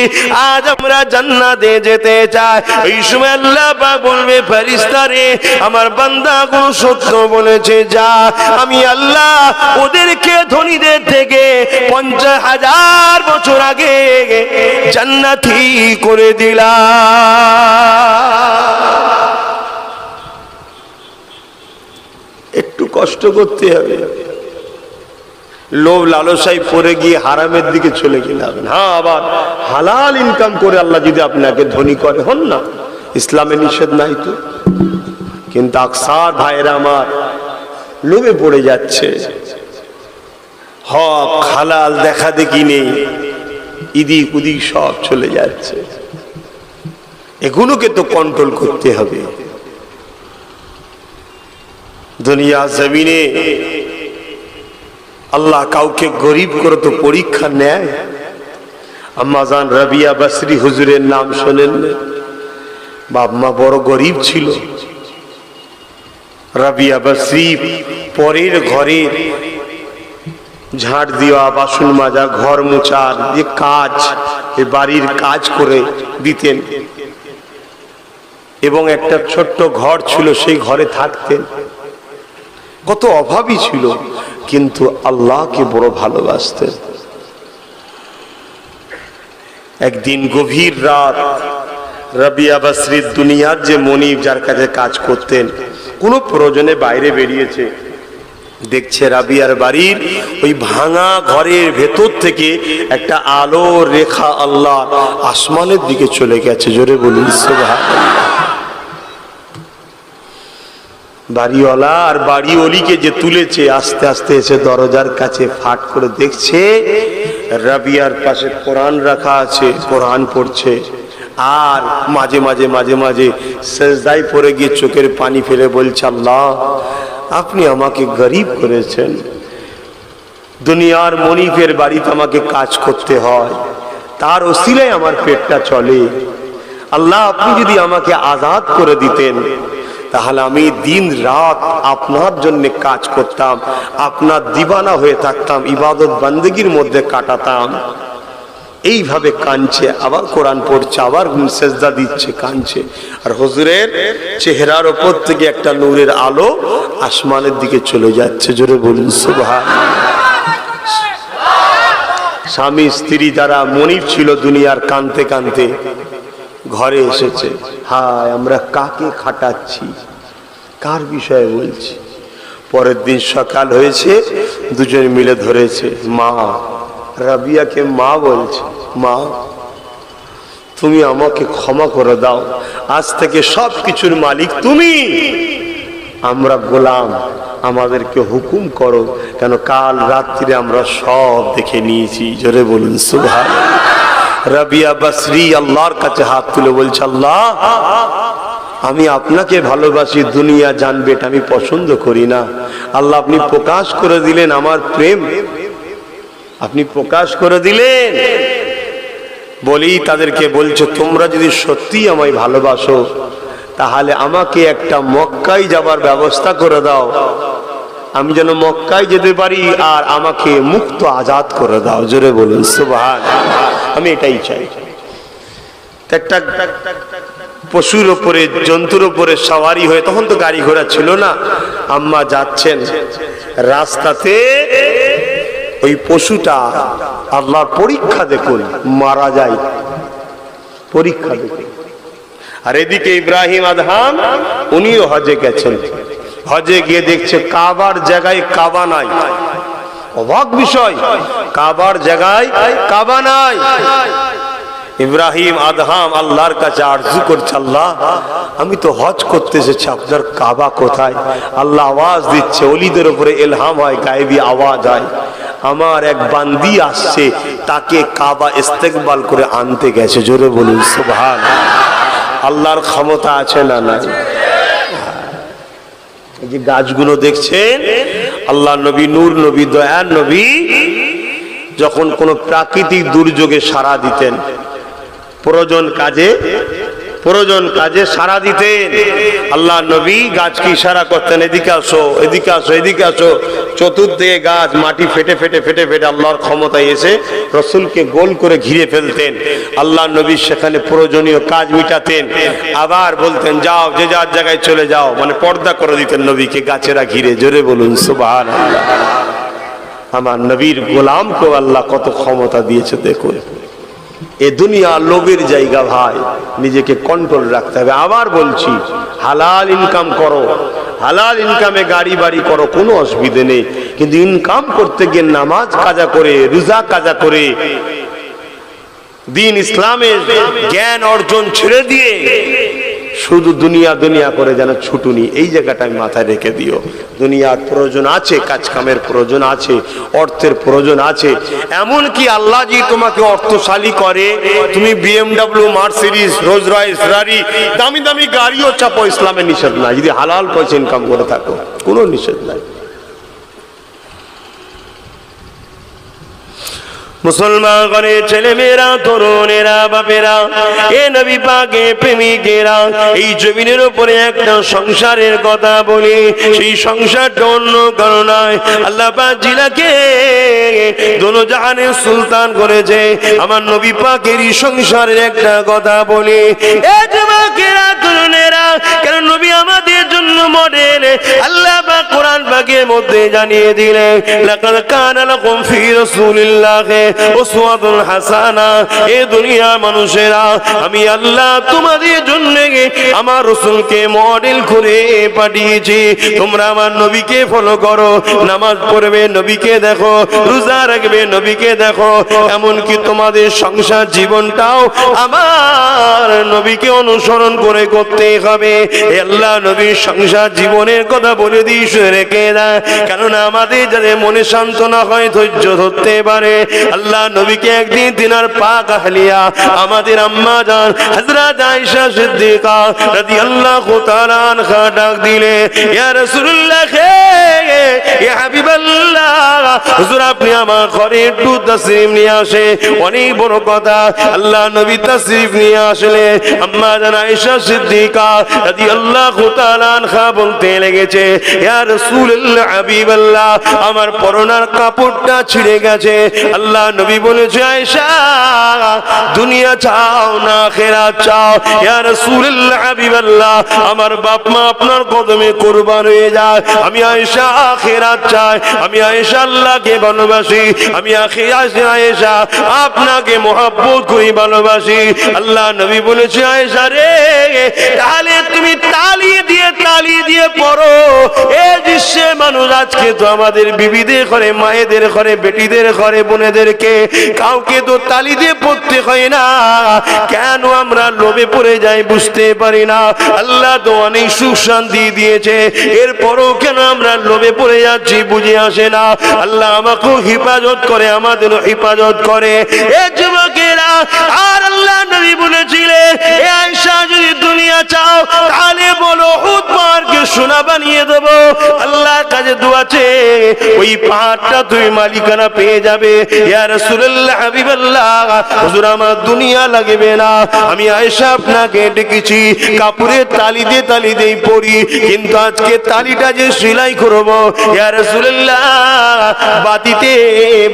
আজ আমরা জান্নাতে যেতে চাই। এই সময় আল্লাহ পাক বলবে ফেরেশতারে, আমার বান্দাগুলো সত্য বলেছে, যা আমি আল্লাহ ওদেরকে ধনীদের থেকে 50,000 বছর আগে জান্নাতি করে দিলাম। একটু কষ্ট করতে হবে, লোভ লালসায় পড়ে গিয়ে হারামের দিকে চলে গেলে হবে না। হ্যাঁ, আবার হালাল ইনকাম করে আল্লাহ যদি আপনাকে ধনী করে, হন না, ইসলামে নিষেধ নাই তো, কিন্তু আকসার ভাইরা আমার লোভে পড়ে যাচ্ছে, হক হালাল দেখা দেখি নেই, ইদিক উদিক সব চলে যাচ্ছে। এগুলোকে তো কন্ট্রোল করতে হবে। দুনিয়া জমিনে আল্লাহ কাউকে গরিব করে তো পরীক্ষা নেয়। আম্মাজান রাবিয়া বসরি হুজুরের নাম শোনেন? বাপ মা বড় গরিব ছিল। রাবিয়া বসরি পরের ঘরে ঝাড় দেওয়া, বাসন মাজা, ঘর মোছার যে কাজ, এই বাড়ির কাজ করে দিতেন, এবং একটা ছোট্ট ঘর ছিল, সেই ঘরে থাকতেন। কত অভাবী ছিল, কিন্তু আল্লাহকে বড় ভালোবাসতেন। একদিন গভীর রাত, রাবিয়া বসরির দুনিয়ার যে মনিব, যার কাছে কাজ করতেন, কোনো প্রয়োজনে বাইরে বেরিয়েছে, দেখছে রাবিয়ার বাড়ির ওই ভাঙা ঘরের ভেতর থেকে একটা আলো রেখা আল্লাহ আসমানের দিকে চলে গেছে। জোরে বলুন সুবহানাল্লাহ। বাড়িওয়ালা আর বাড়িওয়ালিকে যে তুলেছে, আস্তে আস্তে এসে দরজার কাছে ফাট করে দেখছে রাবিয়ার পাশে কোরআন রাখা আছে, কোরআন পড়ছে, আর মাঝে মাঝে মাঝে মাঝে সেজদায় পড়ে গিয়ে চোখের পানি ফেলে বলছে, আল্লাহ আপনি আমাকে গরিব করেছেন, দুনিয়ার মনিফের বাড়িতে আমাকে কাজ করতে হয়, তার ওসিলায় আমার পেটটা চলে। আল্লাহ আপনি যদি আমাকে আজাদ করে দিতেন, তাহলে আমি দিন রাত আপনার জন্য কাজ করতাম, আপনার দিবানা হয়ে থাকতাম, ইবাদত বন্দেগীর মধ্যে কাটাতাম। এইভাবে কাঁদছে, আবার কোরআন পড়ছে, আবার সেজদা দিচ্ছে, কাঁদছে, আর হুজুরের চেহারার উপর থেকে একটা নূরের আলো আসমানের দিকে চলে যাচ্ছে। জোরে বলুন সুবহানাল্লাহ। স্বামী স্ত্রী যারা মনিব ছিল দুনিয়ার, কাঁদতে কাঁদতে ঘরে এসেছে। হায়, আমরা কাকে খাটাচ্ছি, কার বিষয়ে বলছি? পরের দিন সকাল হয়েছে, দুজন মিলে ধরেছে, মা রাবিয়াকে মা বলছে, মা তুমি আমাকে ক্ষমা করে দাও, আজ থেকে সব কিছুর মালিক তুমি, আমরা গোলাম, আমাদেরকে হুকুম করো, কেন কাল রাত্রিরে আমরা সব দেখে নিয়েছি। জোরে বলুন সুবহানাল্লাহ। রাবিয়া বসরি আল্লাহর কাছে হাত তুলে বলছে, আল্লাহ আমি আপনাকে ভালোবাসি, দুনিয়া জানবে এটা আমি পছন্দ করি না। আল্লাহ আপনি প্রকাশ করে দিলেন আমার প্রেম, আপনি প্রকাশ করে দিলেন। বলি তাদেরকে বলছে, তোমরা যদি সত্যি আমায় ভালোবাসো তাহলে আমাকে একটা মক্কায় যাবার ব্যবস্থা করে দাও, আমি যেন মক্কায় যেতে পারি, আর আমাকে মুক্ত আজাদ করে দাও। জোরে বলুন সুবহানাল্লাহ। আমি এটাই চাই। একটা পশুর উপরে, জন্তুর উপরে সওয়ারি হয়ে, তখন তো গাড়ি ঘোড়া ছিল না, আম্মা যাচ্ছেন রাস্তাতে, ওই পশুটা আল্লাহর পরীক্ষা দেখুন, মারা যায়, পরীক্ষা দেখুন। আর এদিকে ইব্রাহিম আদহাম উনিও হজে গেছেন, হজে গিয়ে দেখছে কাবার জায়গায় কাবা নাই। অবাক বিষয়, কাবার জায়গায় কাবা নাই। ইব্রাহিম আদহাম আল্লাহর কাছে আরজু করছে, আল্লাহ আমি তো হজ করতে এসেছি, আপনার কাবা কোথায়? আল্লাহ আওয়াজ দিচ্ছে, ওলিদের উপরে ইলহাম হয়, গায়েবী আওয়াজ হয়, আমার এক বান্দি আসছে, তাকে কাবা ইস্তেকবাল করে আনতে গেছে। জোরে বলুন সুবহানাল্লাহ। আল্লাহর ক্ষমতা আছে না নাই? এই যে গাছগুলো দেখছেন, আল্লাহ নবী, নূর নবী, দয়ার নবী যখন কোনো প্রাকৃতিক দুর্যোগে সাড়া দিতেন, প্রয়োজন কাজে সাড়া দিতেন, আল্লাহ নবী গাছকে ইশারা করতেন, এদিকে আসো, এদিকে আসো, এদিকে আসো। চতুর্দিকে গাছ, মাটি ফেটে ফেটে ফেটে ফেটে আল্লাহর ক্ষমতায় এসে রসুলকে গোল করে ঘিরে ফেলতেন। আল্লাহ নবী সেখানে প্রয়োজনীয় কাজ মিটাতেন, আবার বলতেন যাও, যে যার জায়গায় চলে যাও, মানে পর্দা করে দিতেন নবীকে গাছেরা ঘিরে। জোরে বলুন সুবহানাল্লাহ। আমার নবীর গোলামকে আল্লাহ কত ক্ষমতা দিয়েছে দেখুন। এ দুনিয়া লোভের জায়গা ভাই, নিজেকে কন্ট্রোল রাখতে হবে। আবার বলছি, হালাল ইনকাম করো, হালাল ইনকামে গাড়ি বাড়ি করো, কোনো অসুবিধে নেই, কিন্তু ইনকাম করতে গিয়ে নামাজ কাজা করে, রোজা কাজা করে, দ্বীন ইসলামের জ্ঞান অর্জন ছেড়ে দিয়ে শুধু দুনিয়া দুনিয়া করে যেন ছুটুনি, এই জায়গাটা আমি মাথায় রেখে দিও। দুনিয়ার প্রয়োজন আছে, কাজ কামের প্রয়োজন আছে, অর্থের প্রয়োজন আছে। এমন কি আল্লাহ যদি তোমাকে অর্থশালী করে, তুমি BMW, মার্সিডিজ, রোলস রয়েস, ফেরারি, দামি দামি গাড়িও চাপো, ইসলামে নিষেধ নাই, যদি হালাল পয়সা ইনকাম করে থাকো, কোনো নিষেধ নাই। মুসলমান ঘরে ছেলে মেয়েরা, তরুণেরা, বাপেরা, এ নবী পাকের প্রেমিকেরা, এই জমিনের উপরে একটা সংসারের কথা বলি, সেই সংসারটা অন্য কারো নয়, আল্লাহ পাক জিলাকে দোনো জাহানের সুলতান করেছে। আমার নবী পাকেরই সংসারের একটা কথা বলি, এ যুবকেরা, তরুণেরা, কেন নবী আমাদের জন্য মডেল। আল্লাহ পাক কোরআন পাকের মধ্যে জানিয়ে দিলেন, লাকাদ কানা লাকুম ফি রাসূলিল্লাহি উসওয়াতুন হাসানা। এ দুনিয়ার মানুষেরা, আমি আল্লাহ তোমাদের জন্য আমার রাসূলকে মডেল করে পাঠিয়েছি। তোমরা আমার নবীকে ফলো করো, নামাজ পড়বে নবীকে দেখো, রোজা রাখবে নবীকে দেখো, এমনকি তোমাদের সংসার জীবনটাও আমার নবীকে অনুসরণ করে করতে হবে। আল্লাহ নবীর সংসার জীবনের কথা বলে দিস রেখে দেয়, কেননা আমাদের যাদের মনে সান্ত্বনা হয়, ধৈর্য ধরতে পারে। আল্লাহ নবীকে একদিন তিনার পাক আহলিয়া আমাদের আম্মা জান হযরত আয়েশা সিদ্দিকা রাদিয়াল্লাহু তাআলা আনহা ডাক দিলে, ইয়া রাসূলুল্লাহ, ইয়া হাবিবাল্লাহ, হুজুর আপনি আমার ঘরে একটু তাশরীফ নিয়ে আসে। অনেক বড় কথা, আল্লাহ নবী তাশরীফ নিয়ে আসলে আম্মা জান আয়েশা সিদ্দিকা রাদিয়াল্লাহু তাআলা আনহা বলতে লেগেছে, ইয়া রাসূলুল্লাহ, হাবিবাল্লাহ, আমার পরনার কাপড়টা ছিঁড়ে গেছে। আল্লাহ নবী বলেছে, আয়েশা দুনিয়া চাও না আখিরাত চাও? ইয়া রাসূলুল্লাহ, হাবিবাল্লাহ, আমার বাপ মা আপনার কদমে কুরবান হয়ে যায়, আমি আয়েশা আখিরাত চাই, আমি আয়েশা আল্লাহ আপনাকে ভালোবাসি, আমি আখি আয়েশা আপনাকে মহব্বত করি, ভালোবাসি। আল্লাহ নবী বলেছে, আয়েশা রে, তাহলে তুমি তালি দিয়ে পড়ো। এই দৃশ্যে মানুষ আজকে তো আমাদের বিবিদের ঘরে, মায়েদের ঘরে, বেটিদের ঘরে, বোনেদেরকে কাউকে তো তালি দিয়ে পড়তে হয় না। কেন আমরা লোভে পড়ে যাই বুঝতে পারি না। আল্লাহ তো অনেক সুখ শান্তি দিয়েছে, এরপরও কেন আমরা লোভে পড়ে যাচ্ছি বুঝে আসে না। আল্লাহ আমাকেও হেফাজত করে, আমাদেরও হেফাজত করে। এ যুবকেরা, আর আল্লাহ নবী বলেছিলেন, এ আয়েশা যদি দুনিয়া চাও তাহলে বলো, উহুদ পাহাড়কে সোনা বানিয়ে দেব। আল্লাহর কাছে দোয়া আছে, ওই পাহাড়টা তুমি মালিকানা পেয়ে যাবে। ইয়া রাসূলুল্লাহ, হাবিবাল্লাহ, হুজুর আমার দুনিয়া লাগবে না, আমি আয়েশা আপনাকে ডেকেছি কাপড়ের তালি দিয়ে পড়ি, কিন্তু আজকে তালিটা যে সেলাই করব, ইয়া রাসূলুল্লাহ,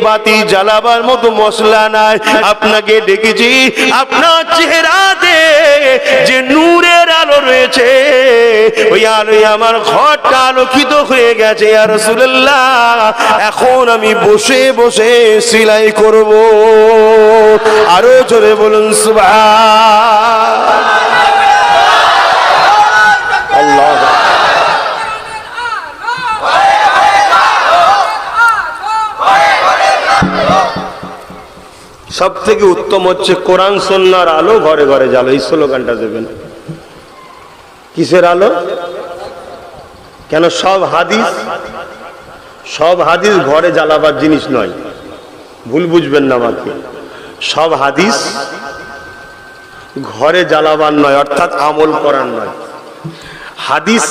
বাতি জ্বালাবার মতো মশলা নাই, আপনাকে ডেকেছি আপনার চেহারাতে যে নূরের আলো রয়েছে, ওই আলোয় আমার ঘরটা আলোকিত হয়ে গেছে। ইয়া রাসূলুল্লাহ, এখন আমি বসে বসে সেলাই করব। আরো জোরে বলুন সুবহানাল্লাহ। সব থেকে উত্তম হচ্ছে কোরআন সুন্নাহর আলো ঘরে ঘরে জ্বালো। এই স্লোগানটা দেবেন। কিসের আলো? কেন সব হাদিস ঘরে জ্বালাবার জিনিস নয়, ভুল বুঝবেন না আমাকে। সব হাদিস ঘরে জ্বালাবার নয়, অর্থাৎ আমল করার নয়। হাদিস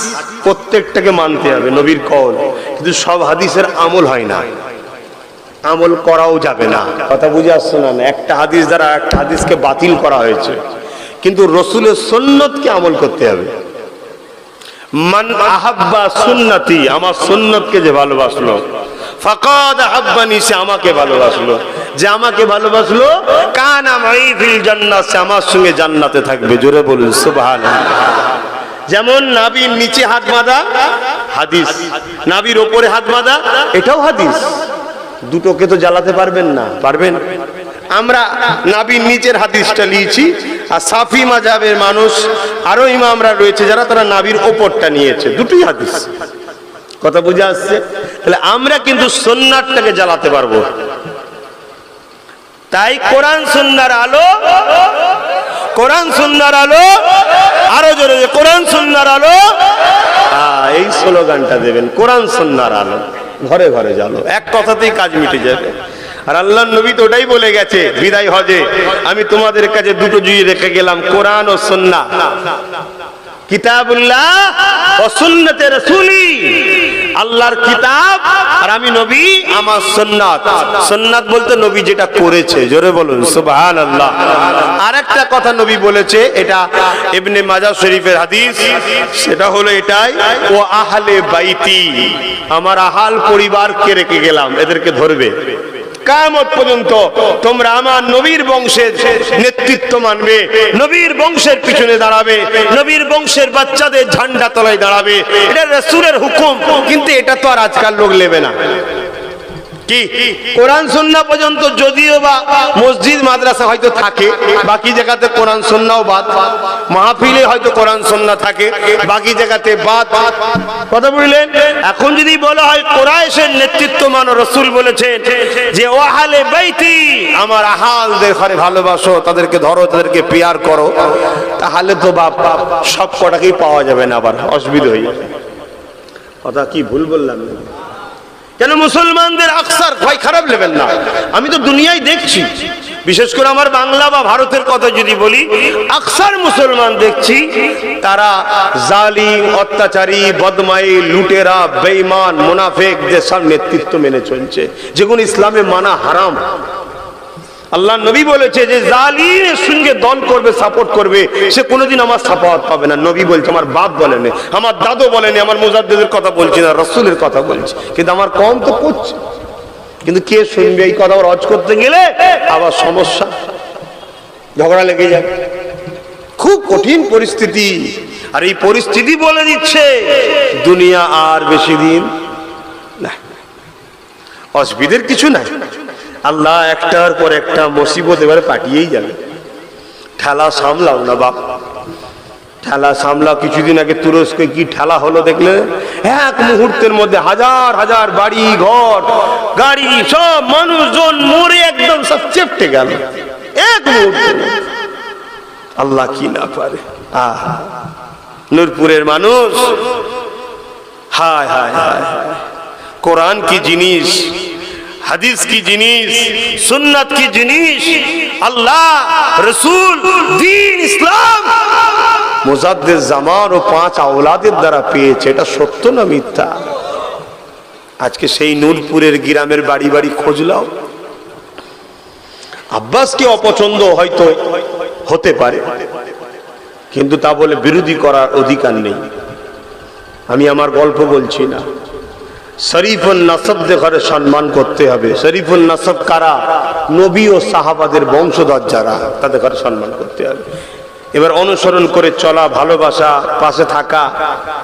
প্রত্যেকটাকে মানতে হবে, নবীর কওল, কিন্তু সব হাদিসের আমল হয় না, আমল করাও যাবে না। কথা বুঝে আসছে না? একটা হাদিস দ্বারা একটা হাদিসকে বাতিল করা হয়েছে, কিন্তু রসুলের সুন্নতকে আমল করতে হবে। মান আহাব্বা সুন্নতি, আমার সুন্নতকে যে ভালোবাসলো, ফাকাদ আহাব্বানি, সে আমাকে ভালোবাসলো। যে আমাকে ভালোবাসলো, কানা মাই ফিল জান্নাত, সে আমার সঙ্গে জান্নাতে থাকবে। জোরে বলুন সুবহানাল্লাহ। যেমন নাভির নিচে হাত বাঁধা হাদিস, নাভির ওপরে হাত বাঁধা এটাও হাদিস। দুটোকে তো জ্বালাতে পারবেন না, পারবেন? আমরা নাভির নিচের হাদিসটা নিয়েছি, আর সাফি মাযহাবের মানুষ আরো ইমামরা রয়েছে যারা তারা নাভির ওপরটা নিয়েছে, দুটোই হাদিস। কথা বুঝে আসছে? তাহলে আমরা কিন্তু সুন্নাতটাকে জ্বালাতে পারবো। তাই কোরআন সুন্নাহর আলো, কোরআন সুন্নাহর আলো, আরো জোরে কোরআন সুন্নাহর আলো। এই স্লোগানটা দেবেন, কোরআন সুন্নাহর আলো ঘরে ঘরে জ্বালো। এক কথাতেই কাজ মিটে যাবে। আর আল্লাহর নবী তো ওটাই বলে গেছে বিদায় হজে, আমি তোমাদের কাছে দুটো জুড়ে রেখে গেলাম, কোরআন ও সুন্নাহ। কিতাবুল্লাহ ও সুন্নতে রাসূলি, আল্লাহর কিতাব আর আমি নবী আমার সুন্নাত। সুন্নাত বলতে নবী যেটা করেছে। জোরে বলুন সুবহানাল্লাহ। আরেকটা কথা নবী বলেছে, এটা ইবনে মাজাহ শরীফের হাদিস, সেটা হলো এটাই, ও আহলে বাইতি, আমার আহাল পরিবারকে রেখে গেলাম, এদেরকে ধরবে কিয়ামত পর্যন্ত। তোমরা আমার নবীর বংশের নেতৃত্ব মানবে, নবীর বংশের পিছনে দাঁড়াবে, নবীর বংশের বাচ্চাদের ঝান্ডা তলায় দাঁড়াবে। এটা রাসূলের হুকুম, কিন্তু এটা তো আর আজকাল লোক নেবে না। কি কোরআন সুন্নাহ পর্যন্ত যদিও বা মসজিদ মাদ্রাসা হয়তো থাকে, বাকি জায়গাতে কোরআন সুন্নাহও বাদ। মাহফিলে হয়তো কোরআন সুন্নাহ থাকে, বাকি জায়গাতে বাদ। কথা বুঝলেন? এখন যদি বলা হয় কুরাইশের নেতৃত্ব মানো, রাসূল বলেছেন যে ও আহলে বাইতি, আমার আহালদের ঘরে ভালোবাসো, তাদেরকে ধরো, তাদেরকে পিয়ার করো, তাহলে তো বাপ সব কটাকেই পাওয়া যাবে না, আবার অসুবিধা হয়ে যাবে। কথা কি ভুল বললাম? কেন মুসলমানদের আকসার ভয় খারাপ নেবেন না, আমি তো দুনিয়ায় দেখছি, বিশেষ করে আমার বাংলা বা ভারতের কথা যদি বলি, আকসার মুসলমান দেখছি তারা জালিম, অত্যাচারী, বদমাই, লুটেরা, বেঈমান, মুনাফিকদের সব নেতৃত্ব মেনে চলছে, যেগুলো ইসলামে মানা হারাম। আল্লাহ নবী বলেছে যে জালিমের সঙ্গে দল করবে, সাপোর্ট করবে, সে কোনোদিন আমার সাফাত পাবে না। নবী বলছে, আমার বাপ বলেনি, আমার দাদু বলেনি, আমার মুজাদ্দিদের কথা বলছি না, রাসূলের কথা বলছি। কিন্তু আমার কম তো করছে, কিন্তু কে শুনবে এই কথা? রজ করতে গেলে আবার সমস্যা, ঝগড়া লেগে যায়, খুব কঠিন পরিস্থিতি। আর এই পরিস্থিতি বলে দিচ্ছে দুনিয়া আর বেশি দিন না। অসুবিধার কিছু নাই। আল্লাহ একটার পর একটা মুসিবত এবারে পাঠিয়েই যাবে। ঠেলা সামলাও না বাপ, ঠেলা সামলাও। কিছুদিন আগে তুরস্কে কি ঠেলা হলো দেখলে? এক মুহূর্তের মধ্যে হাজার হাজার বাড়ি ঘর গাড়ি সব মানুষজন মরে একদম সব চেপটে গেল এক মুহূর্তে। আল্লাহ কি না পারে। আহা, নূরপুরের মানুষ, হায় হায় হায়, কোরআন কি জিনিস, হাদিস কি জিনিস, সুন্নাত কি জিনিস, আল্লাহ রসুল দ্বীন ইসলাম মুজাদ্দিদ জামান ও 5 আওলাদের দ্বারা পেয়েছে। এটা সত্য না মিথ্যা? আজকে সেই নূরপুরের গ্রামের বাড়ি বাড়ি খোঁজ লাও। আব্বাসকে অপছন্দ হয়তো হতে পারে, কিন্তু তা বলে বিরোধী করার অধিকার নেই। আমি আমার গল্প বলছি না। শরীফুল নাসবদের ঘরে সম্মান করতে হবে। শরীফুল নাসব কারা? নবী ও সাহাবাদের বংশধর যারা, তাদের ঘরে সম্মান করতে হবে। এবার অনুসরণ করে চলা, ভালোবাসা, পাশে থাকা,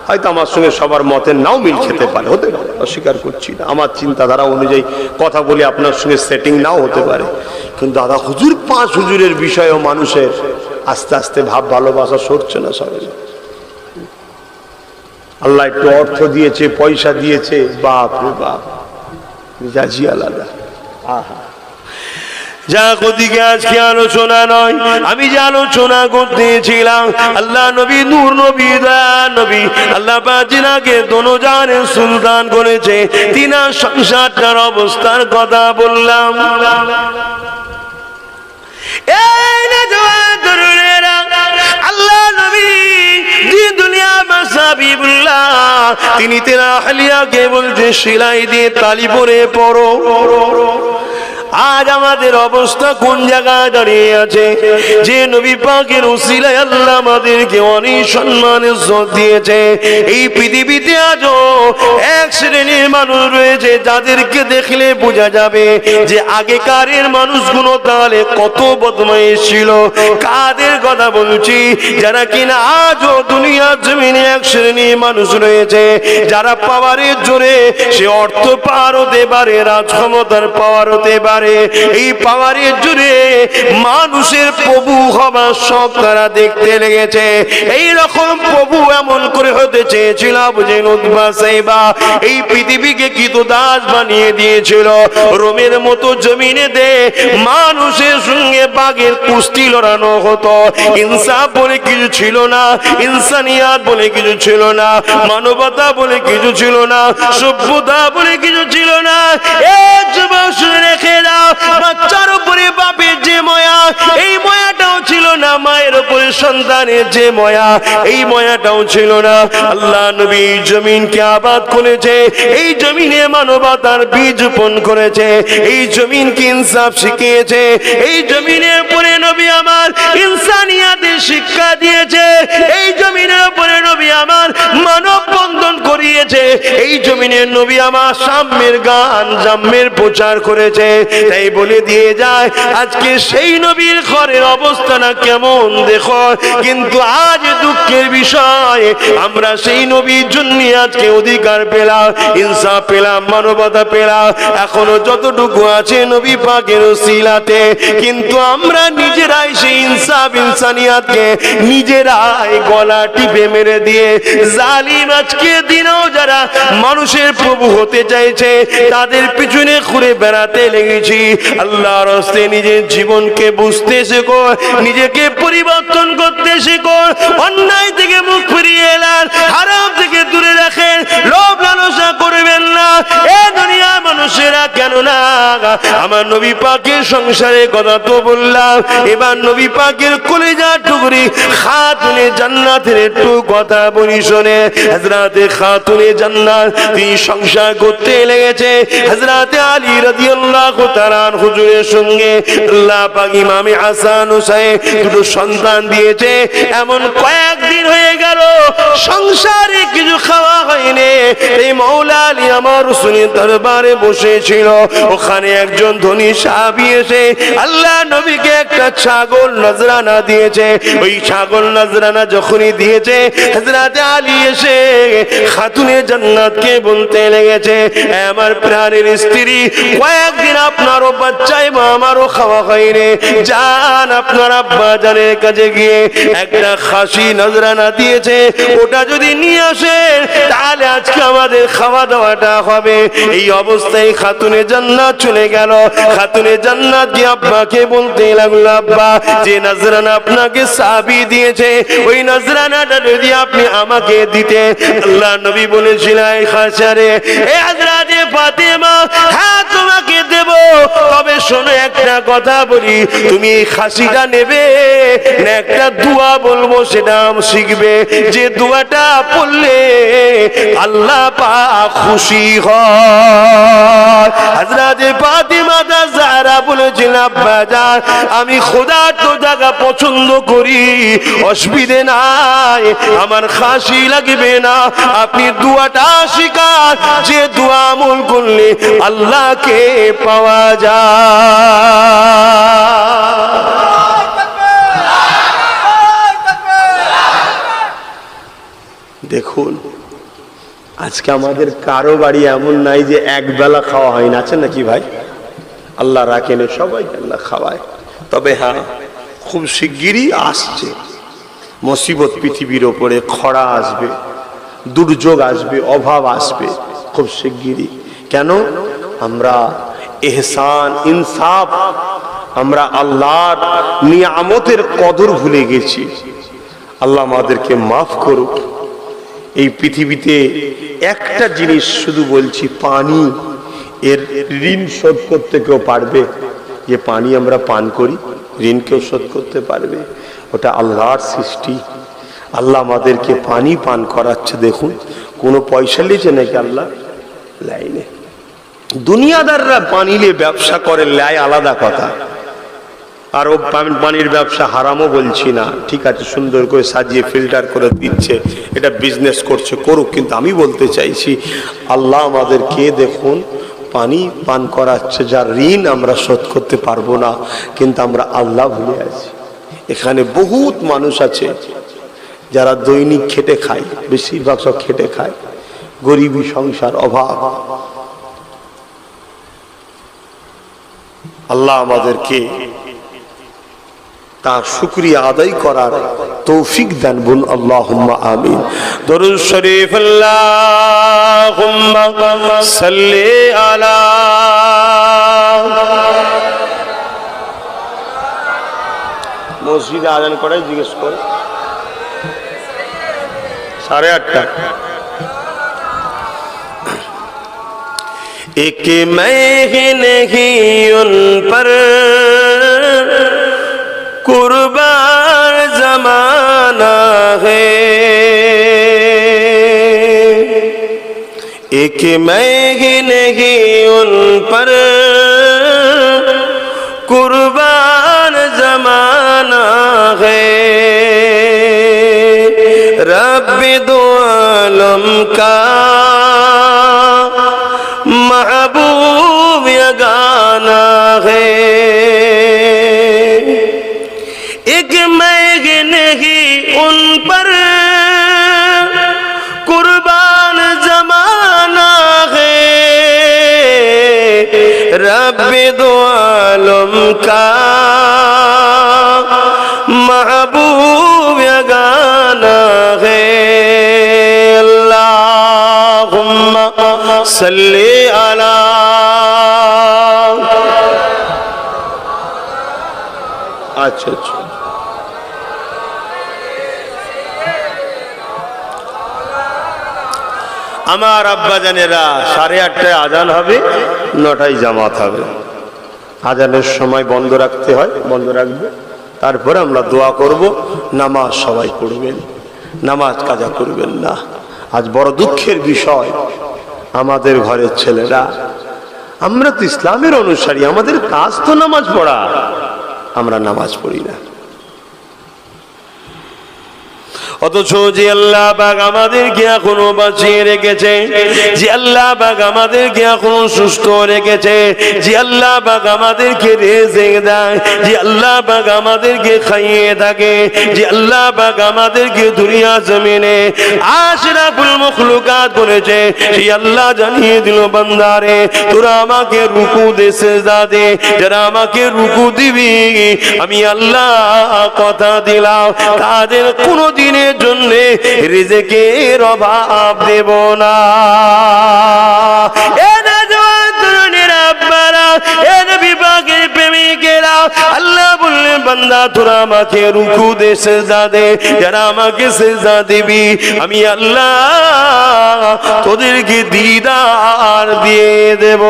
হয়তো আমার সঙ্গে সবার মতের নাও মিল খেতে পারে, হতে পারে, অস্বীকার করছি না। আমার চিন্তাধারা অনুযায়ী কথা বলে আপনার সঙ্গে সেটিং নাও হতে পারে, কিন্তু দাদা হুজুর 5 হুজুরের বিষয়েও মানুষের আস্তে আস্তে ভাব ভালোবাসা সরছে না সবাই। আল্লাহ একটু অর্থ দিয়েছে, পয়সা দিয়েছে, বাপ রে বাপ, মিজাজি আলাদা। আহা, যা ওদিকে আজকে আলোচনা নয়, আমি যে আলোচনা করতেছিলাম আল্লাহ নবী, নূর নবী, দয়ার নবী, আল্লাহ পাক যিনাকে দোনোজানের সুলতান করেছে, তিনার সংসারটার অবস্থার কথা বললাম। এই না জওয়ান তরুণেরা, আল্লাহ নবী দুনিয়া মাসাবিবুল্লাহ, তিনি তেরা আহলিয়াকে বলছে সেলাই দিয়ে তালি পরে পড়ো। আজ আমাদের অবস্থা কোন জায়গায় দাঁড়িয়ে আছে? যে নবী পাকের উসিলায় আল্লাহ আমাদেরকে অনেক সম্মান ইজ্জত দিয়েছে। এই পৃথিবীতে আজও এক শ্রেণীর মানুষ রয়েছে যাদেরকে দেখলে বোঝা যাবে যে আগেকারের মানুষগুলো তাহলে কত বদমাইশ ছিল। কাদের কথা বলছি? যারা কিনা আজও দুনিয়ার জমিনে এক শ্রেণীর মানুষ রয়েছে যারা পাওয়ারের জোরে, সে অর্থ পাওয়ার হতে পারে, রাজক্ষমতার পাওয়ার হতে পারে, এই পাওয়ারের জুড়ে মানুষের প্রভু হবার শখ তারা দেখতে লেগেছে। এই রকম প্রভু এমন করে হতে চেয়েছিল বুঝেন উতবা সাইবা, এই পৃথিবীকে কৃতদাস বানিয়ে দিয়েছিল। রোমের মতো জমিনে দে মানুষের সঙ্গে বাঘের কুস্তি লড়ানো হতো। ইনসাফ বলে কিছু ছিল না, ইনসানিয়াত বলে কিছু ছিল না, মানবতা বলে কিছু ছিল না, সভ্যতা বলে কিছু ছিল না। এক যুবক শুনে রেখে দাও, বাচ্চার উপরে বাপের যে ময়া, এই ময়াটাও ছিল না। মায়ের উপরে সন্তানের যে ময়া, এই ময়াটাও ছিল না। আল্লাহ নবী জমিনকে আবাদ করেছে, এই জমিনে মানবতার বীজ রোপণ করেছে, এই জমিনকে ইনসাফ শিখিয়েছে, এই জমিনের উপরে নবী আমার ইনসানিয়াতের শিক্ষা দিয়েছে, এই জমিনের উপরে নবী আমার মানব বন্ধন করিয়েছে, এই জমিনের নবী আমার সাম্যের গান, জাম্যের প্রচার করেছে। তাই বলে দিয়ে যায় আজকে সেই নবীর ঘরের অবস্থাটা কেমন দেখো। কিন্তু আজ দুঃখের বিষয়, আমরা সেই নবীর জন্য আজকে অধিকার পেলাম, ইনসাফ পেলাম, মানবতা পেলাম, এখনো যতটুকু আছে নবী পাকের উসিলাতে, কিন্তু আমরা নিজেরাই সেই ইনসাফ ইনসানিয়াতকে নিজেরাই গলা টিপে মেরে দিয়ে জালিম আজকে দিনেও যারা মানুষের প্রভু হতে চাইছে তাদের পিছনে ঘুরে বেড়াতে লেগেছি। আল্লাহর রাস্তায় নিজের জীবনকে বুঝতে শেখো, নিজেকে পরিবর্তন করতে শেখো, অন্যায় থেকে মুখ ফিরিয়ে এলেন, হারাম থেকে দূরে রাখেন, লোভ লালসা করবেন না। এ দুনিয়া মানুষেরা কেন না, আমার নবী পাকের সংসারের কথা তো বললাম, এবার নবী পাকের কলিজা টুকরি খাতুনে জান্নাতের একটু কথা বলি শোনে। হযরতে খাতুনে জান্নাত তিনি সংসার করতে লেগেছে হযরতে আলী রাদিয়াল্লাহু তাআলা হুজুরের সঙ্গে। আল্লাহ পাক ইমামে হাসান হুসাইন দুটো সন্তান দিয়েছে, এমন কয়েকদিন হয়ে গেল সংসারে কিছু খাওয়া হয়নি। এই মওলা আলী আমার রাসূলের দরবারে বসেছিল। ওখানে একজন ধনী সাহাবী এসে আল্লাহ নবীকে একটা ছাগল নজরানা দিয়েছে। ওই ছাগল নজরানা যখনই দিয়েছে, হযরত আলী এসে খাতুনে জান্নাতকে বলতে লেগেছে, আমার প্রাণের স্ত্রী, কয়েকদিন আপনারও বাচ্চাই মা আমারও খাওয়া হয়নি, যান আপনার আব্বা জানের কাছে গিয়ে একটা খাসি নজরানা দিয়েছে, ওটা যদি নিয়ে আসেন তাহলে আজকে আমাদের খাওয়া দাওয়াটা হবে। এই অবস্থায় খাতুনে জান্নাত চলে গেল। খাতুনে জান্নাত কি আব্বাকে বলতে লাগলো, আব্বা যে নজরানা আপনাকে সাহাবী দিয়েছে, ওই নজরানাটা যদি আপনি আমাকে দিতে। আল্লাহ নবী বলেছিলেন, খাসারে এ হযরত ফাতেমা, হ্যাঁ তোমাকে দেব, তবে শোনো একটা কথা বলি, তুমি এই খাসিটা নেবে না একটা দোয়া বলবো সেটা শিখবে, যে দোয়াটা পড়লে আল্লাহ পাক খুশি হয়। হযরত ফাতেমা জাহরা বলেছিলেন, আব্বা জান আমি খোদার তো জায়গা পছন্দ করি, অসুবিধে নাই, আমার খাসি লাগবে না, আপনি দোয়াটা শিখান, যে দোয়া আমল করলে আল্লাহকে পাওয়া যায়। দেখুন আজকে আমাদের কারো বাড়ি এমন নাই যে এক বেলা খাওয়া হয় না, আছে নাকি ভাই? আল্লাহ রাখেন, সবাই আল্লাহ খাওয়ায়। তবে হ্যাঁ, খুব শিগগিরই আসছে মুসিবত, পৃথিবীর ওপরে খরা আসবে, দুর্যোগ আসবে, অভাব আসবে খুব শিগগিরই। কেন? আমরা ইহসান, ইনসাফ, আমরা আল্লাহর নিয়ামতের কদর ভুলে গেছি। আল্লাহ আমাদেরকে মাফ করুক। এই পৃথিবীতে একটা জিনিস শুধু বলছি, পানি, এর ঋণ শোধ করতে কেউ পারবে? যে পানি আমরা পান করি, ঋণ কেউ শোধ করতে পারবে? ওটা আল্লাহর সৃষ্টি। আল্লাহ আমাদেরকে পানি পান করাচ্ছে। দেখুন, কোনো পয়সা লিয়েছে নাকি আল্লাহ? লাইনে দুনিয়াদাররা পানি নিয়ে ব্যবসা করে, লাই আলাদা কথা। আর ও পানির ব্যবসা হারামও বলছি না, ঠিক আছে, সুন্দর করে সাজিয়ে ফিল্টার করে দিচ্ছে, এটা বিজনেস করছে, করুক, কিন্তু আমি বলতে চাইছি আল্লাহ আমাদেরকে দেখুন পানি পান করাচ্ছে, যার ঋণ আমরা শোধ করতে পারবো না, কিন্তু আমরা আল্লাহ ভুলে আছি। এখানে বহুত মানুষ আছে যারা দৈনিক খেটে খায়, বেশিরভাগ সব খেটে খায়, গরিবী, সংসার, অভাব। আল্লাহ আমাদেরকে তার শুকরিয়া আদায় করার তৌফিক দেন, বল আল্লাহুম্মা আমিন। দরুদ শরীফ আল্লাহুম্মা সাল্লি আলা মসজিদে আযান করে জিজ্ঞেস করে 8:30। एक मैं ही नहीं उन पर कुर्बान जमाना है, एक मैं ही नहीं उन पर कुर्बान जमाना है, रब्बे दो आलम का महबूब ये गाना है, एक मैं नहीं उन पर कुर्बान जमाना है, रब्बे दो आलम का महबूब ये गाना है, अल्लाहुम्मा सल्ली अला। अच्छा अच्छा, আমার আব্বা জানেরা 8:30টায় আজান হবে, 9টায় জামাত হবে। আজানের সময় বন্ধ রাখতে হয়, বন্ধ রাখবে, তারপরে আমরা দোয়া করব, নামাজ সবাই পড়বেন, নামাজ কাজা করবেন না। আজ বড় দুঃখের বিষয়, আমাদের ঘরের ছেলেরা, আমরা তো ইসলামের অনুসারী, আমাদের কাজ তো নামাজ পড়া, আমরা নামাজ পড়ি না। অথচ যে আল্লাহ পাক আমাদেরকে এখনো বাঁচিয়ে রেখেছে, যে আল্লাহ পাক আমাদেরকে এখনো সুস্থ রেখেছে, যে আল্লাহ পাক আমাদেরকে রিজিক দেয়, যে আল্লাহ পাক আমাদেরকে খাইয়ে থাকে, যে আল্লাহ পাক আমাদেরকে দুনিয়া জমিনে আশরাফুল মাখলুকাত করেছে, সেই আল্লাহ জানিয়ে দিল বান্দারে তোরা আমাকে রুকু দে, সিজদা দে। যারা আমাকে রুকু দিবি আমি আল্লাহ কথা দিলাম তাদের কোনো দিনের জন্য রিজিকের অভাব দেব না। আল্লাহ বললেন বান্দা তোরা আমাকে রুকু দে, সিজদা দে। যারা আমাকে সিজদা দিবি আমি আল্লাহ তোদেরকে দিদার দিয়ে দেব।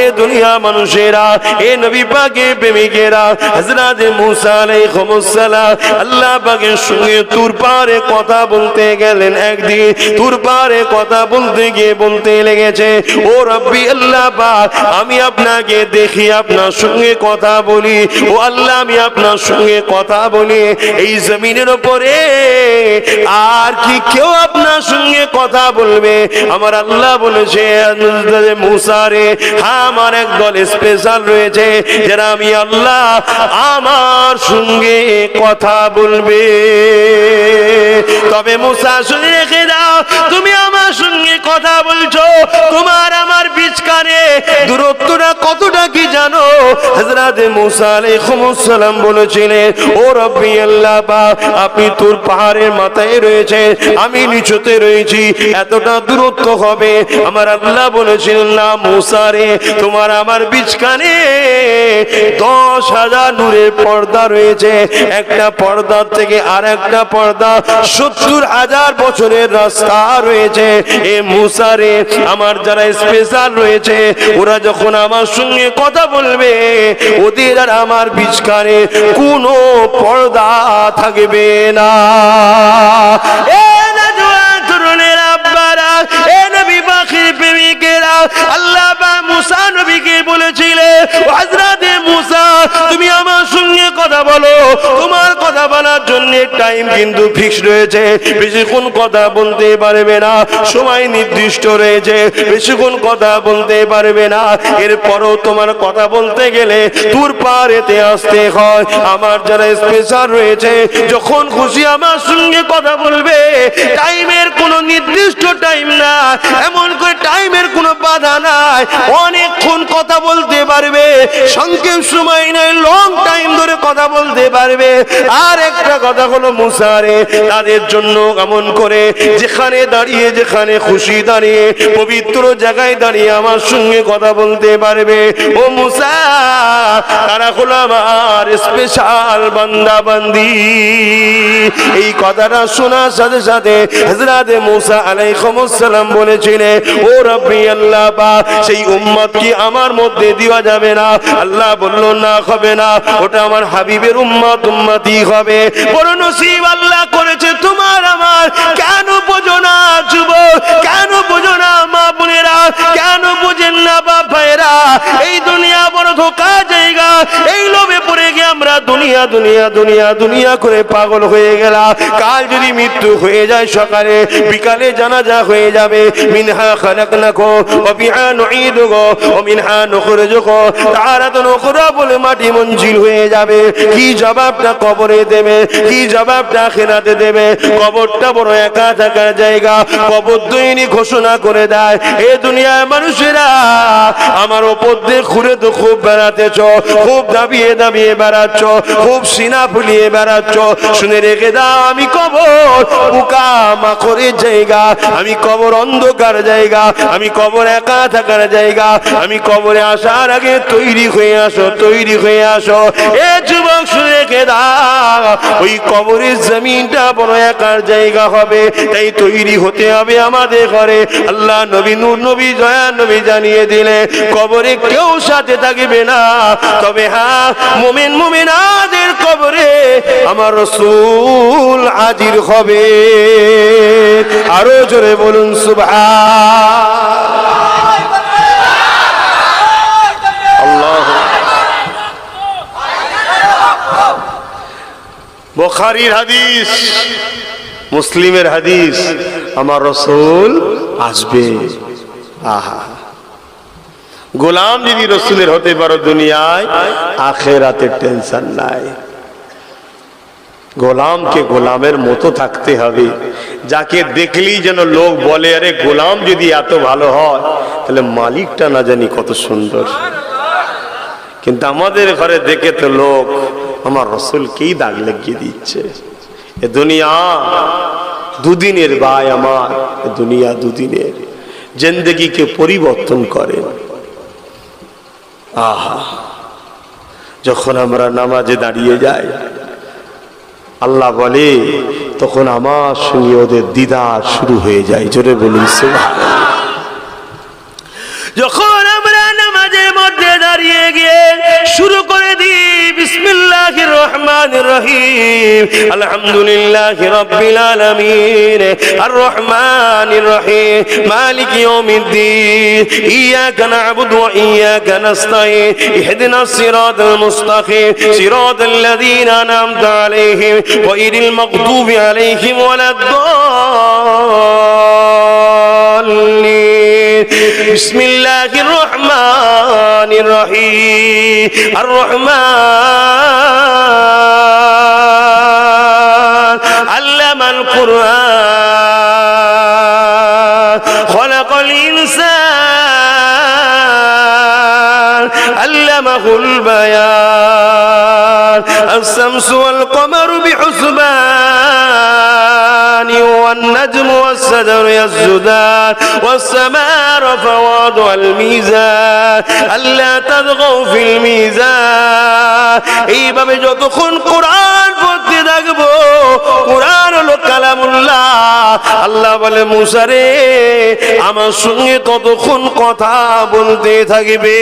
এ দুনিয়া মানুষেরা, এ নবী পাকের প্রেমিকেরা, হযরত মুসা আলাইহিস সালাম আল্লাহ পাকের সঙ্গে তুর পাহাড়ে কথা বলতে গেলেন। একদিন তুর পাহাড়ে কথা বলতে গিয়ে বলতে লেগেছে, ও রব্বি আল্লাহ পাক আমি আপনাকে দেখি, আপনার সঙ্গে কথা বলি। ও আল্লাহ আমি আপনার সঙ্গে কথা বলি, এই জমিনের উপরে আর কি কেউ আপনার সঙ্গে কথা বলবে? আমার আল্লাহ বলেছে মুসা রে, হ্যাঁ আমার একদল স্পেশাল রয়েছে যারা আমি আল্লাহ আমার সঙ্গে কথা বলবে। তবে মুসা শুনে রেখে দাও, তুমি আমার সঙ্গে কথা বলছো, তোমার আমার বিচকারে দূরত্বটা কতটা কি জানো? হযরত মুসা আলাইহিস সালাম বলেছিলেন, ও রব্বি আল্লাহ পাক আপনি তুর পাহাড়ের মাথায় রয়েছে, আমি নিচুতে রয়েছি, এতটা দূরত্ব হবে? আমার আল্লাহ বলেছিলেন না মুসা রে, তোমার আমার বিচকানে 10,000 নূরের পর্দা রয়েছে, একটা পর্দার থেকে আর একটা পর্দা 70,000 বছরের রাস্তা রয়েছে। এ মুসা রে, আমার যারা স্পেশাল রয়েছে ওরা যখন আমার সঙ্গে কথা বলবে ওদের আর আমার বিচকানে কোনো পর্দা থাকবে না। আল্লাহ মুসা নবীকে বলেছিলেন, হযরত মুসা তুমি আমার সঙ্গে কথা বলো, তোমার কথা বলার জন্য টাইম কিন্তু ফিক্স রয়েছে, বেশিক্ষণ কথা বলতে পারবে না, সময় নির্দিষ্ট রয়েছে, বেশিক্ষণ কথা বলতে পারবে না। এরপরও তোমার কথা বলতে গেলে তুর পাহাড়েতে আসতে হয়। আমার যারা স্পেশাল রয়েছে যখন খুশি আমার সঙ্গে কথা বলবে, টাইমের কোনো নির্দিষ্ট টাইম না, এমন করে টাইমের কোনো বাধা নাই, অনেকক্ষণ কথা বলতে পারবে, সংক্ষেপ সময় নাই, লং টাইম ধরে কথা বলতে পারবে। আর একটা কথা হলো মুসা রে, তাদের জন্য এমন করে যেখানে দাঁড়িয়ে, যেখানে খুশি দাঁড়িয়ে, পবিত্র জায়গায় দাঁড়িয়ে আমার সঙ্গে কথা বলতে পারবে। ও মুসা তারা হলো আমার স্পেশাল বান্দা বান্দি। এই কথাটা শোনার সাথে সাথে হযরত মুসা আলাইহিস সালাম বলেছিলেন, ও রব্বি আল্লাহ পাক সেই উম্মত কি আমার মধ্যে দেওয়া যাবে না? আল্লাহ বলল না, হবে না, ওটা আমার হাবিবের উম্মত, উম্মতি হবে। বড় নসিব আল্লাহ করেছে তোমার আমার। কেন বোঝো না যুবক, কেন বোঝো না মা বোনেরা, কেন বোঝেন না বাপ ভাইরা? এই দুনিয়া বড় ধোঁকা জায়গা, এই লোভে পড়ে গিয়ে আমরা দুনিয়া দুনিয়া দুনিয়া দুনিয়া করে পাগল হয়ে গেলাম। কাল যদি মৃত্যু হয়ে যায়, সকালে বিকালে জানাজা হয়ে যাবে। মিনহা খালাকনাকুম ওয়া ফিহা নুঈদুকুম ওয়া মিনহা নুখরিজুকুম তারাতান উখরা বলে মাটি মঞ্জিল হয়ে যাবে। কি জবাবটা কবরে দেবে, কি জবাবটা আখিরাতে দেবে? কবরটা বড় একা থাকার জায়গা। কবর দৈনিক ঘোষণা করে দেয়, এ দুনিয়ার মানুষেরা আমার ওপর দিয়ে ঘুরে তো খুব বেড়াতেছ, খুব দাবিয়ে দাবিয়ে বেড়াচ্ছ, খুব সিনা ফুলিয়ে বেড়াচ্ছ। শুনে রেখে দাও, আমি কবর পোকা মাকড়ের জায়গা, আমি কবর অন্ধকার জায়গা, আমি কবর একা থাকার জায়গা। আমি কবরে আসার আগে তৈরি হয়ে আসো, তৈরি হয়ে আসো। এ যুবক শুনে রেখে দাও, ওই কবরের জমিনটা বড় একার জায়গা হবে, তাই তৈরি হতে হবে আমাদের ঘরে। আল্লাহ নবী, নূর নবী, দয়া নবী জানিয়ে দিলে কবরে কেউ সাথে থাকবে না, তবে হ্যাঁ মুমিন মুমিনাদের কবরে আমার রাসূল হাজির হবে। আরো জোরে বলুন সুবহানাল্লাহ। 1 বুখারীর হাদিস, মুসলিমের হাদিস, আমার রাসূল আসবে। আহা, গোলাম যদি রাসূলের হতে পারো দুনিয়ায়, আখিরাতে টেনশন নাই। গোলামকে গোলামের মতো থাকতে হবে, যাকে দেখলেই যেন লোক বলে আরে গোলাম যদি এত ভালো হয় তাহলে মালিকটা না জানি কত সুন্দর। কিন্তু আমাদের ঘরে দেখে তো লোক আমার রাসূলকেই দাগ লাগিয়ে দিচ্ছে। এ দুনিয়া দুদিনের ভাই আমার, এ দুনিয়া দুদিনের, জিন্দেগিকে পরিবর্তন করে। আহা, যখন আমরা নামাজে দাঁড়িয়ে যাই আল্লাহ বলে তখন আমার সঙ্গে ওদের দিদার শুরু হয়ে যায়। জোরে বলুন সুবহানাল্লাহ। যখন আমরা নামাজের মধ্যে দাঁড়িয়ে গিয়ে শুরু করে দিই বিসমিল্লাহির রহমানির রহিম, আলহামদুলিল্লাহি রাব্বিল আলামিন, আর রহমানির রহিম, মালিকি ইয়াউমিদ্দিন, ইয়াকা না'বুদু ওয়া ইয়াকা নাস্তাঈন, ইহদিনাস সিরাতাল মুস্তাকিম, সিরাতাল লাযীনা আন'আমতা আলাইহিম গায়রিল মাগদুবি আলাইহিম ওয়ালাদ-দাল্লিন। বিসমিল্লাহির রহমানির রহিম, আর রহমান আল্লামাল কুরআন, খলাকাল ইনসান, আল্লামাহুল বায়ান, আশ-শামসু ওয়াল কমারু বিহুসবান, والنجم والشجر يسجدان والسماء رفعها والميزان ألا تطغوا في الميزان। এইভাবে যতক্ষণ কোরআন পড়তে থাকবো, কোরআন হলো কালামুল্লাহ, আল্লাহ বলে মুসা রে আমার সঙ্গে ততক্ষণ কথা বলতে থাকবে।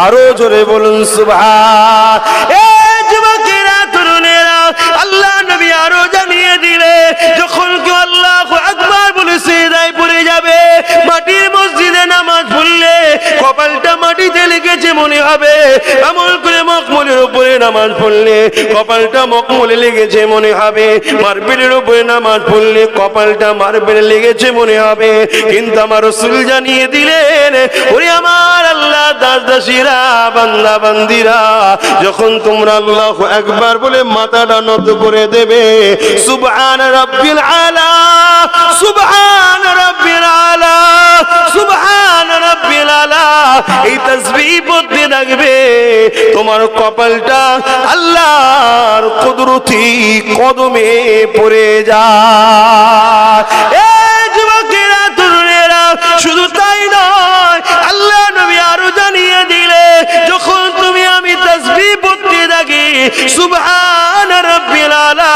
আরো জোরে বলুন সুবহান। এই যুবকেরা, তরুণেরা, আল্লাহ নবী আরো জানিয়ে দিলে যখন কেউ আল্লাহু আকবার বলে সিজদায় পড়ে যাবে, মাটির মসজিদে নামাজ পড়লে কপালটা মাটিতে লেগেছে মনে হবে, আমল করে মখমলের উপরে নামাজ পড়লে কপালটা মখমলে লেগেছে মনে হবে, মার্বেলের উপরে নামাজ পড়লে কপালটা মার্বেলে লেগেছে মনে হবে। কিন্তু আমার রাসূল জানিয়ে দিলেন, ওরে আমার আল্লাহ দাস দাসীরা, বান্দা বান্দিরা, যখন তোমরা আল্লাহু আকবার বলে মাথাটা নত করে দেবে, সুবহান রাব্বিল আলা, সুবহান রাব্বিল আলা, সুবহান রাব্বিল আলা, এই তাসবিহ পড়তে থাকবে, তোমার কপালটা আল্লাহর কুদরতি কদমে পড়ে যায়। এই যুবকেরা, তরুণেরা, শুধু তাই নয়, আল্লাহ নবী আরো জানিয়ে দিলে যখন তুমি আমি তাসবিহ পড়তে থাকি সুবহান রাব্বিল আলা,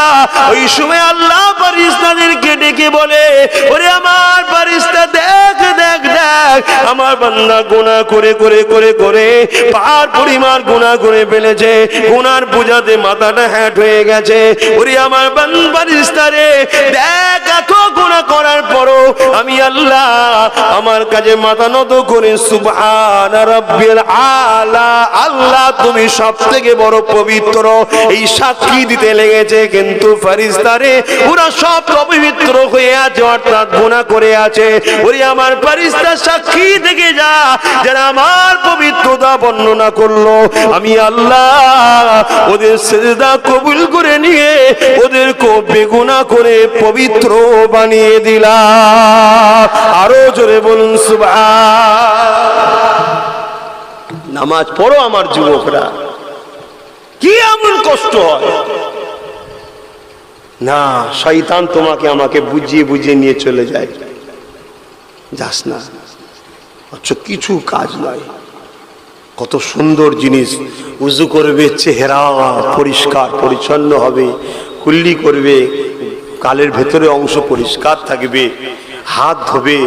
ওই সময় আল্লাহ ফেরেশতাদেরকে ডেকে বলে, ওরে আমার ফেরেশতা দেখ দেখ দেখ, আমার বান্দা গুনাহ করে করে করে করে পার পরিমাণ গুনাহ করে ফেলেছে, গুনার বোঝাতে মাথাটা হ্যাট হয়ে গেছে। ওরে আমার ফেরেশতা রে দেখ, এত গুনাহ করার পরও আমি আল্লাহ আমার কাছে মাথা নত করে সুবহান রাব্বিল আলা, আল্লাহ তুমি সবথেকে বড় পবিত্র, এই সাক্ষী দিতে লেগেছে। কিন্তু ফেরেশতা রে ওরা সব অপবিত্র হয়ে আছে, অর্থাৎ গুনাহ করে আছে। ওরে আমার ফেরেশতা সাক্ষী থেকে যা, যারা আমার পবিত্রতা বর্ণনা করলো, আমি আল্লাহ ওদের সিজদা কবুল করে নিয়ে ওদেরকে বেগুনাহ করে পবিত্র বানিয়ে দিলাম। আরো জোরে বলুন সুবহান। নামাজ পড়ো আমার যুবকরা, কি এমন কষ্ট হয় না, শয়তান তোমাকে আমাকে বুঝিয়ে বুঝিয়ে নিয়ে চলে যায়, যাস না, আচ্ছা কিছু কাজ নয়। কত সুন্দর জিনিস, উযু করবে, চেহারা পরিষ্কার পরিচ্ছন্ন হবে, কুল্লি করবে, কালের ভেতরে অংশ পরিষ্কার থাকবে, হাত ধোবে,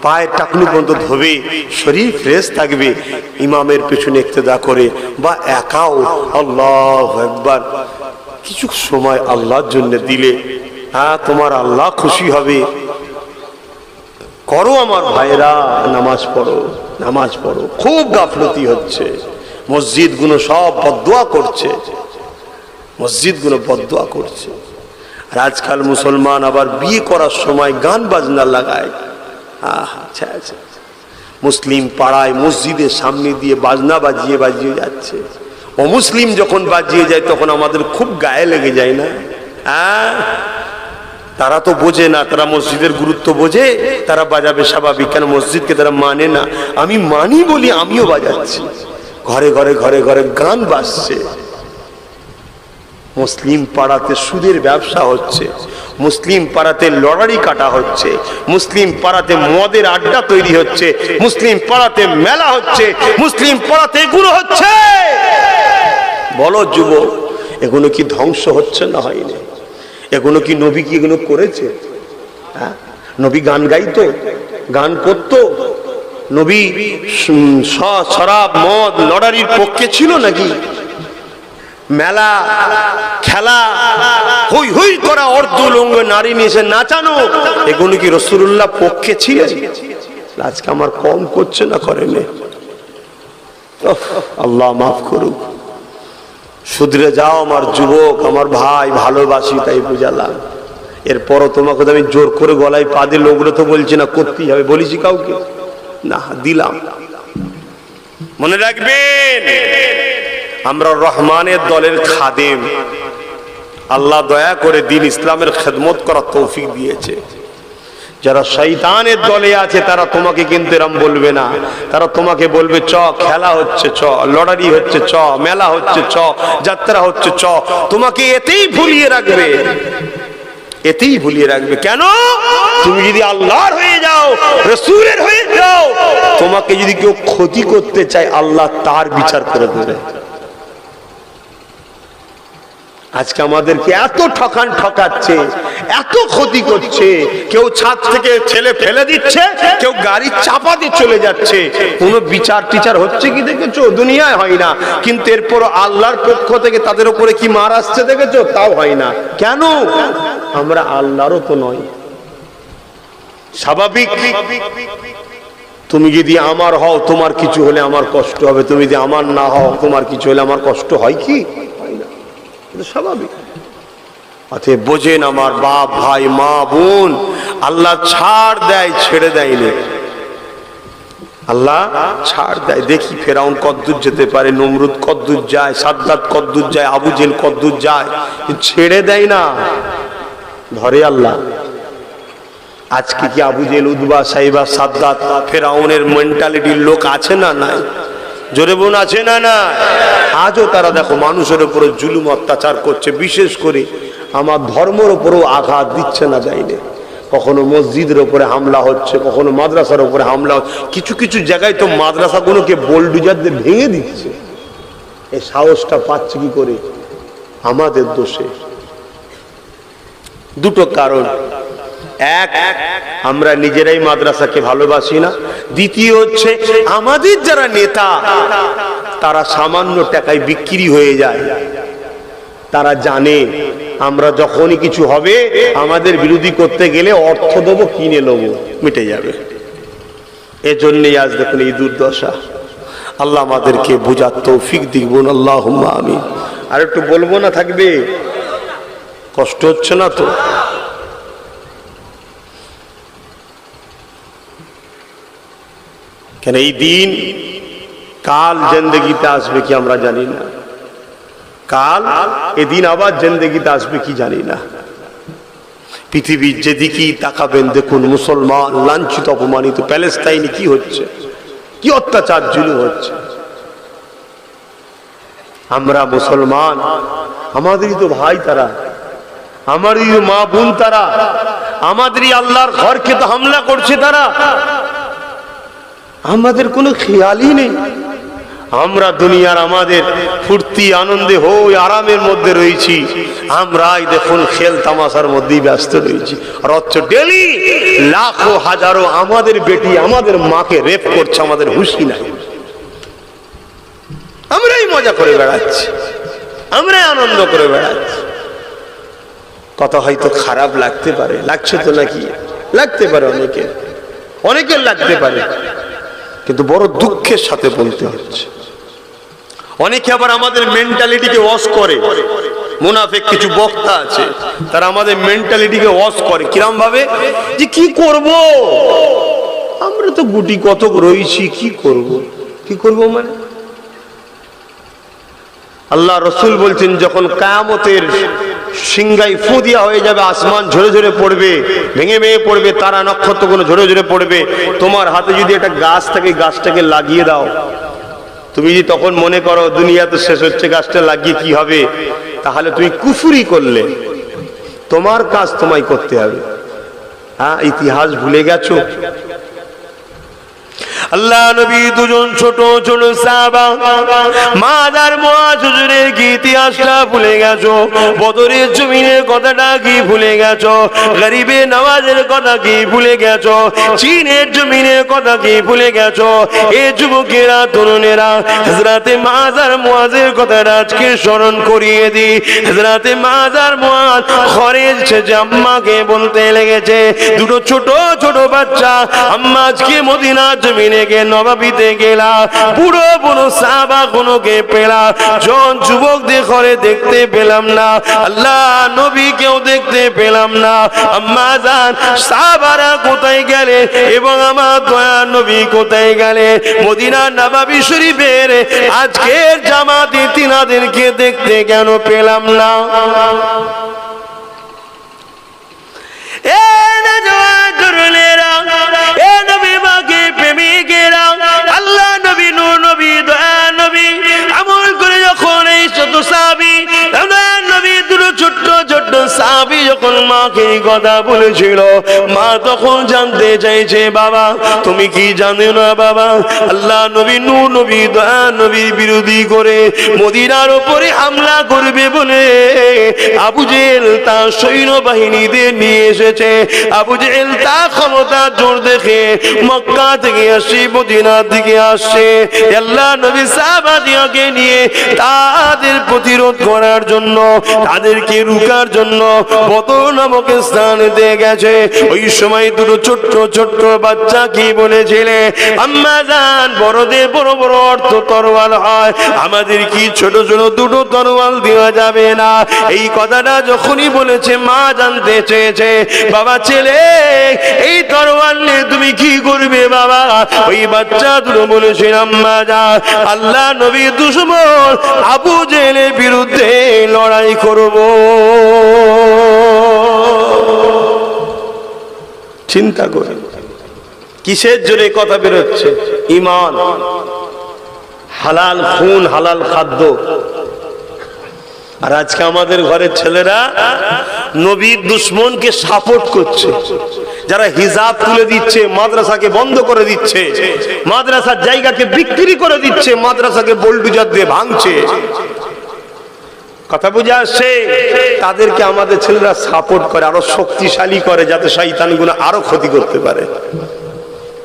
পায়ের টাকনু পর্যন্ত ধোবে, শরীর ফ্রেশ থাকবে, ইমামের পেছনে ইক্তেদা করে বা একাও আল্লাহু আকবার কিছু সময় আল্লাহর জন্য দিলে, হ্যাঁ তোমার আল্লাহ খুশি হবে। করো আমার ভাইরা, নামাজ পড়ো, নামাজ পড়ো। খুব গাফলতি হচ্ছে, মসজিদ গুলো সব বদদুয়া করছে, মসজিদগুলো বদদুয়া করছে। আর আজকাল মুসলমান আবার বিয়ে করার সময় গান বাজনা লাগায়। আচ্ছা আচ্ছা, মুসলিম পাড়ায় মসজিদের সামনে দিয়ে বাজনা বাজিয়ে বাজিয়ে যাচ্ছে। অমুসলিম যখন বাজিয়ে যায় তখন আমাদের খুব গায়ে লেগে যায় না? তারা তো বোঝে না, তারা মসজিদের গুরুত্ব বোঝে, তারা বাজাবে স্বাভাবিক। কেন? মসজিদকে তারা মানে না। আমি মানি বলি আমিও বাজাচ্ছি। ঘরে ঘরে ঘরে ঘরে গান বাজছে। মুসলিম পাড়াতে সুদের ব্যবসা হচ্ছে, মুসলিম পাড়াতে লটারি কাটা হচ্ছে, মুসলিম পাড়াতে মদের আড্ডা তৈরি হচ্ছে, মুসলিম পাড়াতে মেলা হচ্ছে, মুসলিম পাড়াতে এগুলো হচ্ছে। বলো যুবক, এগুলো কি ধ্বংস হচ্ছে না হয়নি? এগুলো কি নবী কি এগুলো করেছে? হ্যাঁ, নবী গান গাইতো, গান করতো? নবী শরাব মদ লটারির পক্ষে ছিল নাকি? মেলা খেলা হই হই করা, অর্ধুলঙ্গ নারী নিয়ে নাচানো, এগুলো কি রাসূলুল্লাহ পক্ষে ছিল? আজকে আমার কম করছে না করেনি? আল্লাহ মাফ করুক। শুধরে যাও আমার যুবক, আমার ভাই, ভালোবাসি তাই বুঝালাম। এরপরও তোমাকে তো আমি জোর করে গলায় পা দিয়ে লোকগুলো তো বলছি না, করতেই হবে। বলেছি কাউকে না, দিলাম। মনে রাখবেন, আমরা রহমানের দলের খাদেম। আল্লাহ দয়া করে দিন ইসলামের খেদমত করার তৌফিক দিয়েছে। যারা শয়তানের দলে আছে তারা তোমাকে কিন্তু এরম বলবে না। তারা তোমাকে বলবে চ খেলা হচ্ছে, চ লটারি হচ্ছে, চ মেলা হচ্ছে, চ যাত্রা হচ্ছে, চ। তোমাকে এতেই ভুলিয়ে রাখবে, এতেই ভুলিয়ে রাখবে। কেন? তুমি যদি আল্লাহর হয়ে যাও, রাসূলের হয়ে যাও, তোমাকে যদি কেউ ক্ষতি করতে চায় আল্লাহ তার বিচার করে দেবে। আজকে আমাদেরকে এত ঠকাচ্ছে, এত ক্ষতি করছে। কেউ ছাদ থেকে ছেলে ফেলে দিচ্ছে, কেউ গাড়ি চাপা দিয়ে চলে যাচ্ছে। কোনো বিচার টিচার হচ্ছে কি দেখেছো? দুনিয়ায় হয় না। কিন্তু এরপর আল্লাহর পক্ষ থেকে তাদের উপরে কি মার আসছে দেখেছো? তাও হয় না। কেন? আমরা আল্লাহরও তো নয়। স্বাভাবিক। তুমি যদি আমার হও, তোমার কিছু হলে আমার কষ্ট হবে। তুমি যদি আমার না হও, তোমার কিছু হলে আমার কষ্ট হয় কি? স্বাভাবিক। অতএব বোঝেন আমার বাপ ভাই মা বোন, আল্লাহ ছাড় দেয়, ছেড়ে দেয়নি। আল্লাহ ছাড় দেয়। দেখি ফেরাউন কদ্দূর যেতে পারে, নমরুদ কদ্দূর যায়, সাদ্দাত কদ্দূর যায়, আবু জেল কদ্দূর যায়, ছেড়ে দেয় না, ধরে আল্লাহ। আজকে কি আবু জেল, উদবা, সাইবা, সাদ্দাত, ফেরাউনের মেন্টালিটির লোক আছে না নাই? জোরে বোন আছে না না? আজও তারা দেখো মানুষের উপরে জুলুম অত্যাচার করছে। বিশেষ করে আমার ধর্মের উপরেও আঘাত দিচ্ছে না, যায়নি। কখনো মসজিদের উপরে হামলা হচ্ছে, কখনো মাদ্রাসার উপরে হামলা হচ্ছে। কিছু কিছু জায়গায় তো মাদ্রাসাগুলোকে বোলডুজার দিয়ে ভেঙে দিচ্ছে। এই সাহসটা পাচ্ছে কি করে? আমাদের দোষে। দুটো কারণ। এক, আমরা নিজেরাই মাদ্রাসাকে ভালোবাসি না। দ্বিতীয় হচ্ছে আমাদের যারা নেতা তারা সামান্য টাকায় বিক্রি হয়ে যায়। তারা জানে আমরা যখনই কিছু হবে আমাদের বিরোধী করতে গেলে অর্থ দেবো, কিনে নেবো, মিটে যাবে। এজন্যই আজ দেখুন এই দুর্দশা। আল্লাহ আমাদেরকে বোঝার তৌফিক দিক। বলুন আল্লাহুম্মা আমিন। আর একটু বলবো না থাকবে? কষ্ট হচ্ছে না তো? কেন এই দিন কাল জিন্দেগিতে আসবে কি আমরা জানি না। কাল এদিন আবার জিন্দেগিতে আসবে কি জানি না। পৃথিবীর যেদিকেই তাকাবেন দেখুন মুসলমান লাঞ্ছিত, অপমানিত। প্যালেস্তাইনে কি হচ্ছে, কি অত্যাচার জুলুম হচ্ছে। আমরা মুসলমান, আমাদেরই তো ভাই তারা, আমাদেরই মা বোন তারা, আমাদেরই আল্লাহর ঘরকে তো হামলা করছে তারা। আমাদের কোনো খেয়ালই নেই। আমরা দুনিয়ার আমাদের ফুর্তি আনন্দে হই আরামের মধ্যে রয়েছি। আমরাই দেখুন খেল তামাশার মধ্যেই ব্যস্ত রয়েছি। আর হচ্ছে ডেলি লাখো হাজারো আমাদের বেটি আমাদের মাকে রেপ করছে, আমাদের হুঁশি নাই। আমরাই মজা করে বেড়াচ্ছি, আমরাই আনন্দ করে বেড়াচ্ছি। কথা হয়তো খারাপ লাগতে পারে, লাগছে তো নাকি? লাগতে পারে, অনেকের লাগতে পারে, কিন্তু বড় দুঃখের সাথে বলতে হচ্ছে। অনেকে আবার আমাদের মেন্টালিটিকে ওয়াশ করে, মুনাফিক কিছু বক্তা আছে, তারা আমাদের মেন্টালিটিকে ওয়াশ করে কিরম ভাবে, যে কি করব, আমরা তো গুটি কতক রয়েছি, কি করব মানে। আল্লাহ রসুল বলছেন যখন কিয়ামতের সিংহায় ফু দিয়া হয়ে যাবে, আসমান ঝরে ঝরে পড়বে, ভেঙে ভেঙে পড়বে, তারা নক্ষত্রগুলো ঝরে ঝরে পড়বে, তোমার হাতে যদি একটা গাছ থাকে গাছটাকে লাগিয়ে দাও। তুমি যদি তখন মনে করো দুনিয়া তো শেষ হচ্ছে, গাছটা লাগিয়ে কি হবে, তাহলে তুমি কুফরি করলে। তোমার কাজ তোমায় করতে হবে। হ্যাঁ, ইতিহাস ভুলে গেছো। আল্লাহ নবী দুজন ছোট ছোট সাহাবা মাদার মুআজ হুজুরের কি ইতিহাসটা ভুলে গেছো, বদরের জমিনের কথাটা কি ভুলে গেছো, গরিবে নওয়াজের কথা কি ভুলে গেছো, চীনের জমিনের কথা কি ভুলে গেছো। এ যুবকেরা তরুণেরা হযরতে মাদার মুআজের কথাটা আজকে স্মরণ করিয়ে দিই। হযরতে মাদার মুআজ ঘরে এসে আম্মাকে বলতে লেগেছে, দুটো ছোট ছোট বাচ্চা, আম্মা আজকে মদিনার জমিনে নবাবিতে গেলা, বুড়ো বুড়ো সাহাবা গুলোকে পেলাম, জন যুবকদের ঘরে দেখতে পেলাম না, আল্লাহ নবীকেও দেখতে পেলাম না। আম্মা জান সাহাবারা কোথায় গেলে এবং আমার দয়া নবী কোথায় গেলে? মদিনা নবাবী শরীফের আজকের জামাতে তিনাদেরকে দেখতে কেন পেলাম না? এ নওজওয়ান তরুণেরা, এ নবী বাগে প্রেমিকেরা, আল্লাহ নবী, নূর নবী, দয়া নবী আমল করে যখন এই ছোট সাহাবী, নবী দুটো ছোট্ট ছোট্ট সাহাবী যখন মাকে কথা বলেছিল, মা তখন জানতে চাইছে, বাবা তুমি কি জানো না বাবা, আল্লাহ নবী, নূর নবী, দয়া নবীর বিরোধী করে মদিনার উপরে হামলা করবে বলে আবু জেহেল তার সৈন্যবাহিনীদের নিয়ে এসেছে। আবু জেহেল তার ক্ষমতা জোর দেখে মক্কা থেকে আসে, মদিনার দিকে আসছে, আল্লাহ নবী সাহাবাদিয়াকে নিয়ে তাদের প্রতিরোধ করার জন্য, তাদেরকে রুকার জন্য বদর নামক স্থানেতে গেছে। ওই সময় দুটো ছোট্ট ছোট্ট বাচ্চা কি বলেছিলে, আম্মা জান বড়দের বড় বড় অর্থ তরোয়াল হয়, আমাদের কি ছোট ছোট দুটো তরোয়াল দেওয়া যাবে না? এই কথাটা যখনই বলেছে মা জানতে চেয়েছে, বাবা ছেলে এই তরোয়াল নিয়ে তুমি কি করবে বাবা? ওই বাচ্চা দুটো বলেছে, আম্মা জান আল্লাহ নবীর দুশমন আবু জেহেলের বিরুদ্ধে লড়াই করব। চিন্তা করে কিসের জন্য কথা বেরোচ্ছে? ঈমান, হালাল খুন, হালাল খাদ্য। আর আজকে আমাদের ঘরের ছেলেরা নবীর দুশমনকে সাপোর্ট করছে, যারা হিজাব তুলে দিচ্ছে, মাদ্রাসাকে বন্ধ করে দিচ্ছে, মাদ্রাসার জায়গাকে বিক্রি করে দিচ্ছে, মাদ্রাসাকে বোল্ডুজার দিয়ে ভাঙছে। কথা বুঝে আসছে? তাদেরকে আমাদের ছেলেরা সাপোর্ট করে, আরো শক্তিশালী করে, যাতে শয়তানগুলো আরো ক্ষতি করতে পারে।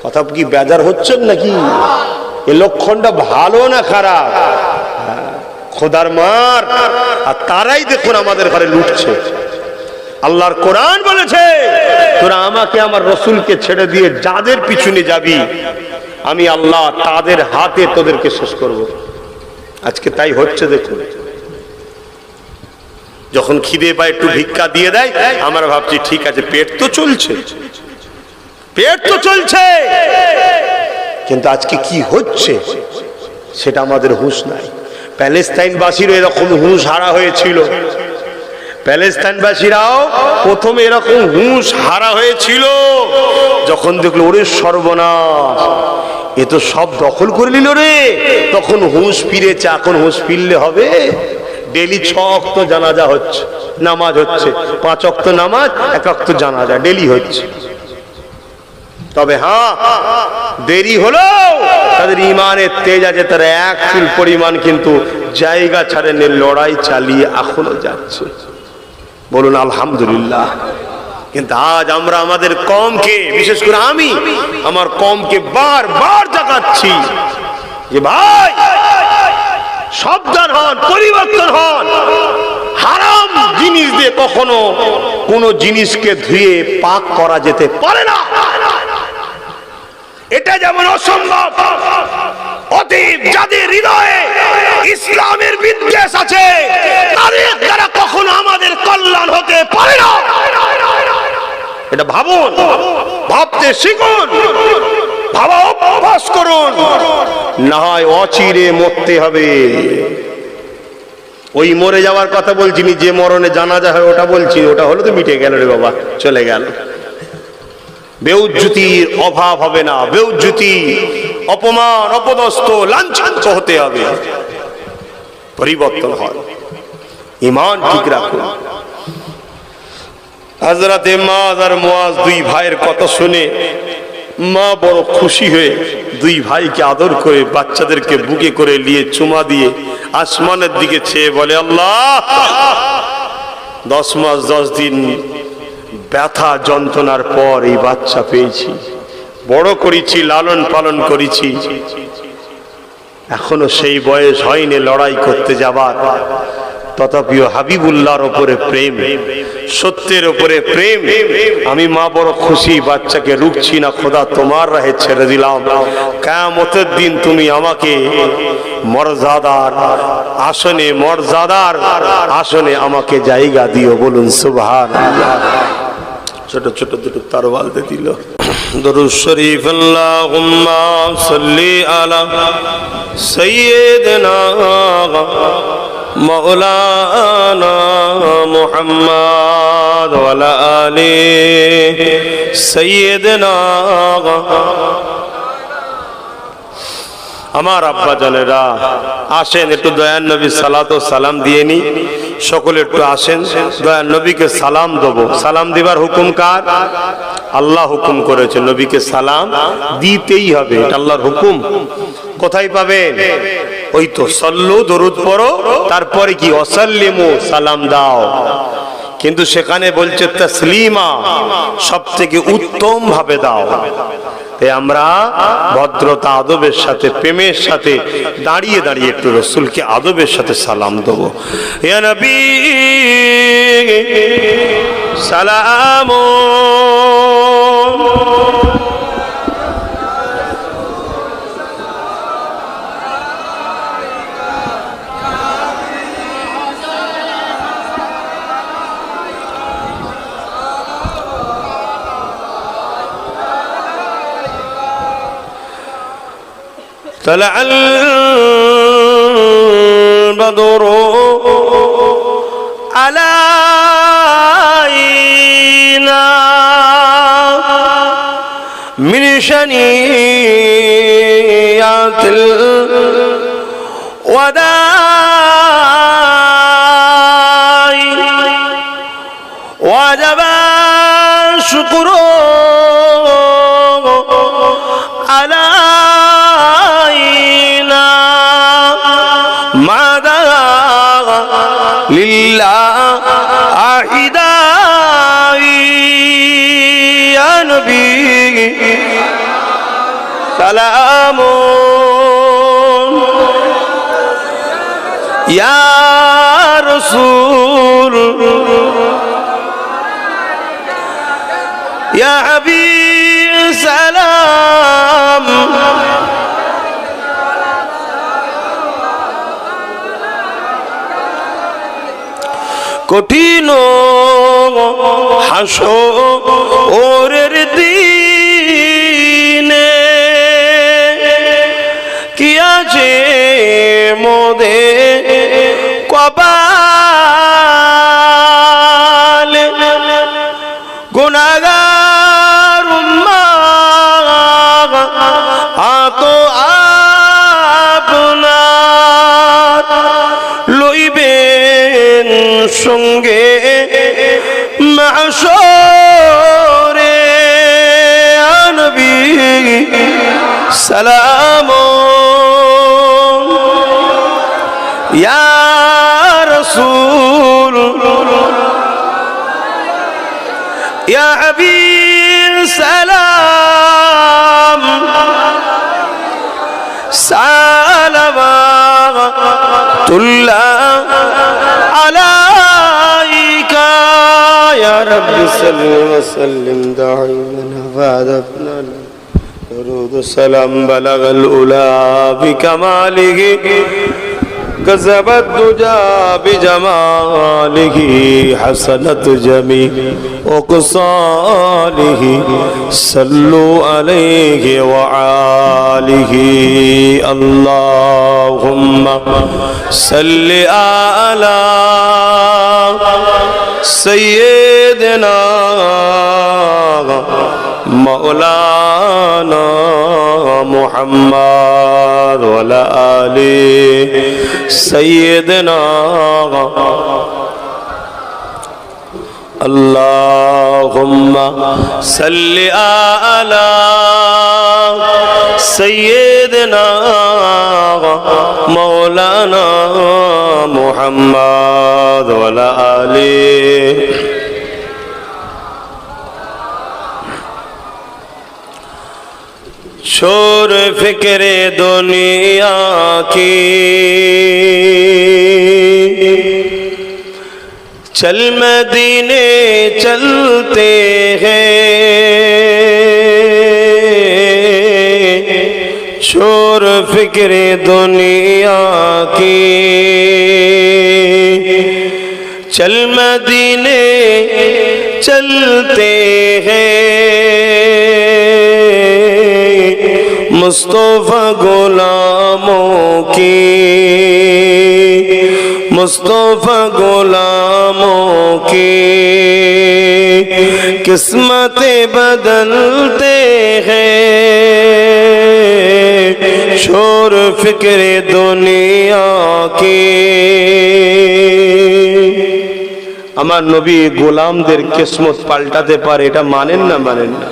কথা কি বেজার হচ্ছেন নাকি? এই লক্ষণটা ভালো না খারাপ? খোদার মার। আর তারাই দেখুন আমাদের ঘরে লুটছে। আল্লাহর কোরআন বলেছে, তোরা আমাকে আমার রসুলকে ছেড়ে দিয়ে যাদের পিছনে যাবি, আমি আল্লাহ তাদের হাতে তোদেরকে শেষ করব। আজকে তাই হচ্ছে। দেখুন, যখন খিদে পায় একটু ভিক্ষা দিয়ে দেয়, আমরা ভাবছি ঠিক আছে, পেট তো চলছে, পেট তো চলছে, কিন্তু আজকে কি হচ্ছে সেটা আমাদের হুঁশ নাই। প্যালেস্তাইনবাসীরও এরকম হুঁশ হারা হয়েছিল। প্যালেস্তাইনবাসীরাও প্রথমে এরকম হুঁশ হারা হয়েছিল, যখন দেখলো ওরে সর্বনাশ, এ তো সব দখল করে নিল রে, তখন হুঁশ ফিরেছে। এখন হুঁশ ফিরলে হবে? ডেলি 6 ওয়াক্ত জানাজা হচ্ছে, নামাজ হচ্ছে, 5 ওয়াক্ত নামাজ, 1 ওয়াক্ত জানাজা ডেলি হচ্ছে। তবে হ্যাঁ, দেরি হলো, তাদের ইমানের তেজ আছে, তারা এক চুল পরিমাণ কিন্তু জায়গা ছাড়েনি, লড়াই চালিয়ে এখনো যাচ্ছে। বলুন আলহামদুলিল্লাহ। কিন্তু আজ আমরা আমাদের কওমকে, বিশেষ করে আমি আমার কওমকে বারবার জাগাচ্ছি যে ভাই সাবধান হন, পরিবর্তন হন। হারাম জিনিস দিয়ে কখনো কোনো জিনিসকে ধুয়ে পাক করা যেতে পারে না। এটা যেমন অসম্ভব, অতীত যাদের হৃদয়ে ইসলামের বিদ্বেষ আছে, তারা এটা ভাবুন, ভাবতে শিখুন, ভাবা অভ্যাস করুন, না হয় অচিরে মরতে হবে। ওই মরে যাওয়ার কথা বলছিনি, যে মরণে জানাজা হয় ওটা বলছি, ওটা হলো তো মিটে গেল রে বাবা, চলে গেল। বেউজ্জতির অভাব হবে না, বেউজ্জতি, অপমান, অপদস্থ, লাঞ্ছিত হতে হবে, পরিবর্তন হয়। ঈমান ঠিক রাখুন। হযরতে মুআয আর মুআয দুই ভাইয়ের কথা শুনে মা বড় খুশি হয়ে দুই ভাইকে আদর করে বাচ্চাদেরকে বুকে করে নিয়ে চুমা দিয়ে আসমানের দিকে চেয়ে বলে, আল্লাহ 10 মাস 10 দিন ব্যথা যন্ত্রণার পর এই বাচ্চা পেয়েছি, বড় করেছি, লালন পালন করেছি, এখনো সেই বয়স হয়নি লড়াই করতে যাবার, তথাপিও হাবিবুল্লাহর উপরে প্রেম, সত্যের উপরে প্রেম, আমি মা বড় খুশি, বাচ্চাকে রুখছি না, খোদা তোমার রাহে ছেড়ে দিলাম, কিয়ামতের দিন তুমি আমাকে মর্যাদার আসনে, মর্যাদার আসনে আমাকে জায়গা দিও, বলুন সুবহানাল্লাহ। ছোট ছোট দুটো তারওয়ালতে দিল। দরুদ শরীফ, আল্লাহুম্মা সাল্লি আলা সাইয়্যিদিনা মাওলানা মুহাম্মদ ওয়া আলা আলি সাইয়্যিদিনা। আমার আব্বা জানেরা, আসেন একটু দয়ার নবী সালাত ও সালাম দিয়ে নি, সকলে একটু আসেন, দয়ার নবীকে সালাম দেবো। সালাম দিবার হুকুম কার? আল্লাহ হুকুম করেছে, নবীকে সালাম দিতেই হবে, এটা আল্লাহর হুকুম। কোথায় পাবেন? ওই তো সল্লু, দরুদ পড়ো, তারপরে কি ওয়াসাল্লিমু, সালাম দাও। কিন্তু সেখানে বলছে তাসলিমা, সব থেকে উত্তম ভাবে দাও। আমরা ভদ্রতা, আদবের সাথে, প্রেমের সাথে দাঁড়িয়ে দাঁড়িয়ে একটু রাসূলকে আদবের সাথে সালাম দেবো। ইয়া নবী সালাম, طلع البدر علينا من شنيعة الوداع وجب الشكر على لله أحدائي يا نبي سلام يا رسول يا حبيب سلام কঠিন হাসরের দিনে কি আছে মোদের কপালে, গুনাহগার উম্মাহ আতো আপনার লইবেন সঙ্গে মাহশরে। নবী সালাম ইয়া রাসূল ইয়া হাবিব সালাম সালাওয়াতুল্লাহ আলাইকা ইয়া রাব্বি সাল্লি ওয়া সাল্লিম দাইমান আবাদা দরুদ সালাম বালাগাল উলা বিকামালিহি كذب الدجى بجماله حسنت جميع وقصاله صلوا عليه وآله اللهم صل على سيدنا مولانا محمد وعلى آل سيدنا اللهم صل على سيدنا مولانا محمد وعلى آل शोर फिक्रे दुनिया की चल मदीने चलते हैं शोर फिक्रे दुनिया की चल मदीने चलते हैं मुस्तफा गुलामों की मुस्तफा गुलामों की किस्मतें बदलते हैं शोर फिक्रे दुनिया की আমার নবী গোলামদের কিসমত পাল্টাতে পারে এটা মানেন না মানেন না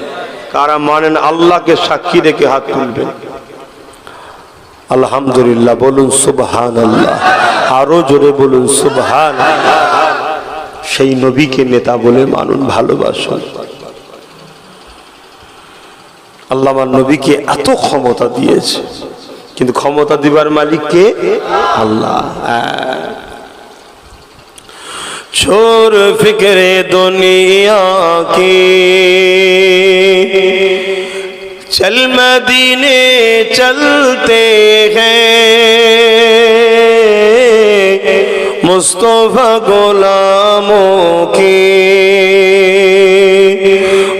কারা মানেন আল্লাহকে সাক্ষী রেখে হাত তুলবেন আলহামদুলিল্লাহ বলুন সুবহানাল্লাহ আরো জোরে বলুন সুবহানাল্লাহ সেই নবীকে নেতা বলে মানুন ভালোবাসুন আল্লাহ আমার নবীকে এত ক্ষমতা দিয়েছে কিন্তু ক্ষমতা দিবার মালিক কে আল্লাহ छोर फिक्रे दुनिया की चल मदीने चलते हैं मुस्तफा गुलामों की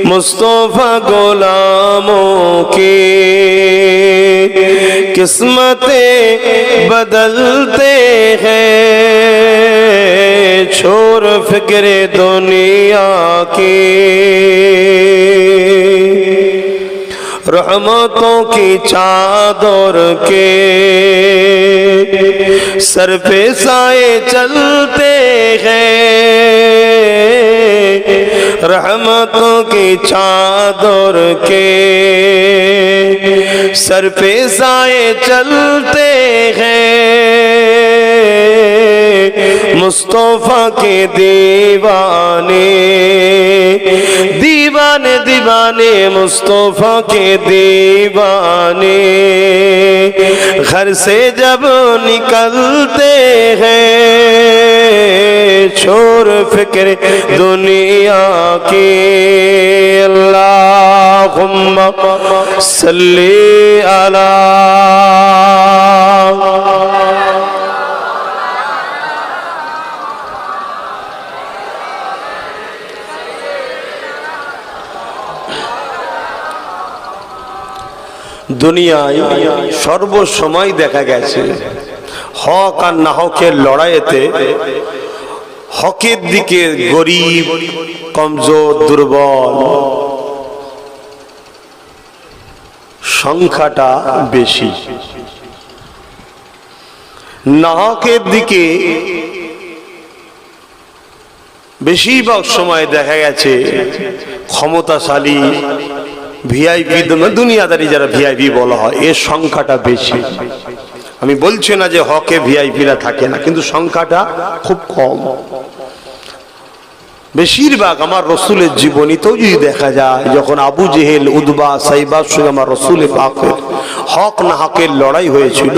मुस्तफा गुलामों की किस्मतें बदलते हैं छोर फिक्रे दुनिया की रहमतों की चादर के सर पे साए चलते हैं रहमतों की चादर के सर पे साए चलते हैं मुस्तफा के दीवाने दीवाने दीवाने मुस्तफा के दीवाने घर से जब निकलते हैं छोर फिक्र दुनिया की अल्लाहुम्मा सल्ली अला দুনিয়ায় সর্বসময় দেখা গেছে হক আর না হকের লড়াইতে হকের দিকে গরিব কমজোর দুর্বল সংখ্যাটা বেশি না হকের দিকে বেশিরভাগ সময় দেখা গেছে ক্ষমতাশালী ভিআইপি দুনিয়াদারি যারা ভিআইপি বলা হয় এর সংখ্যাটা বেশি আমি বলছি না যে হকে ভিআইপিরা থাকে না কিন্তু সংখ্যাটা খুব কম বেশিরভাগ আমার রসুলের জীবনীতেও যদি দেখা যায় যখন আবু জেহেল উদবা সাইবার সঙ্গে আমার রসুল পাকের হক না হকের লড়াই হয়েছিল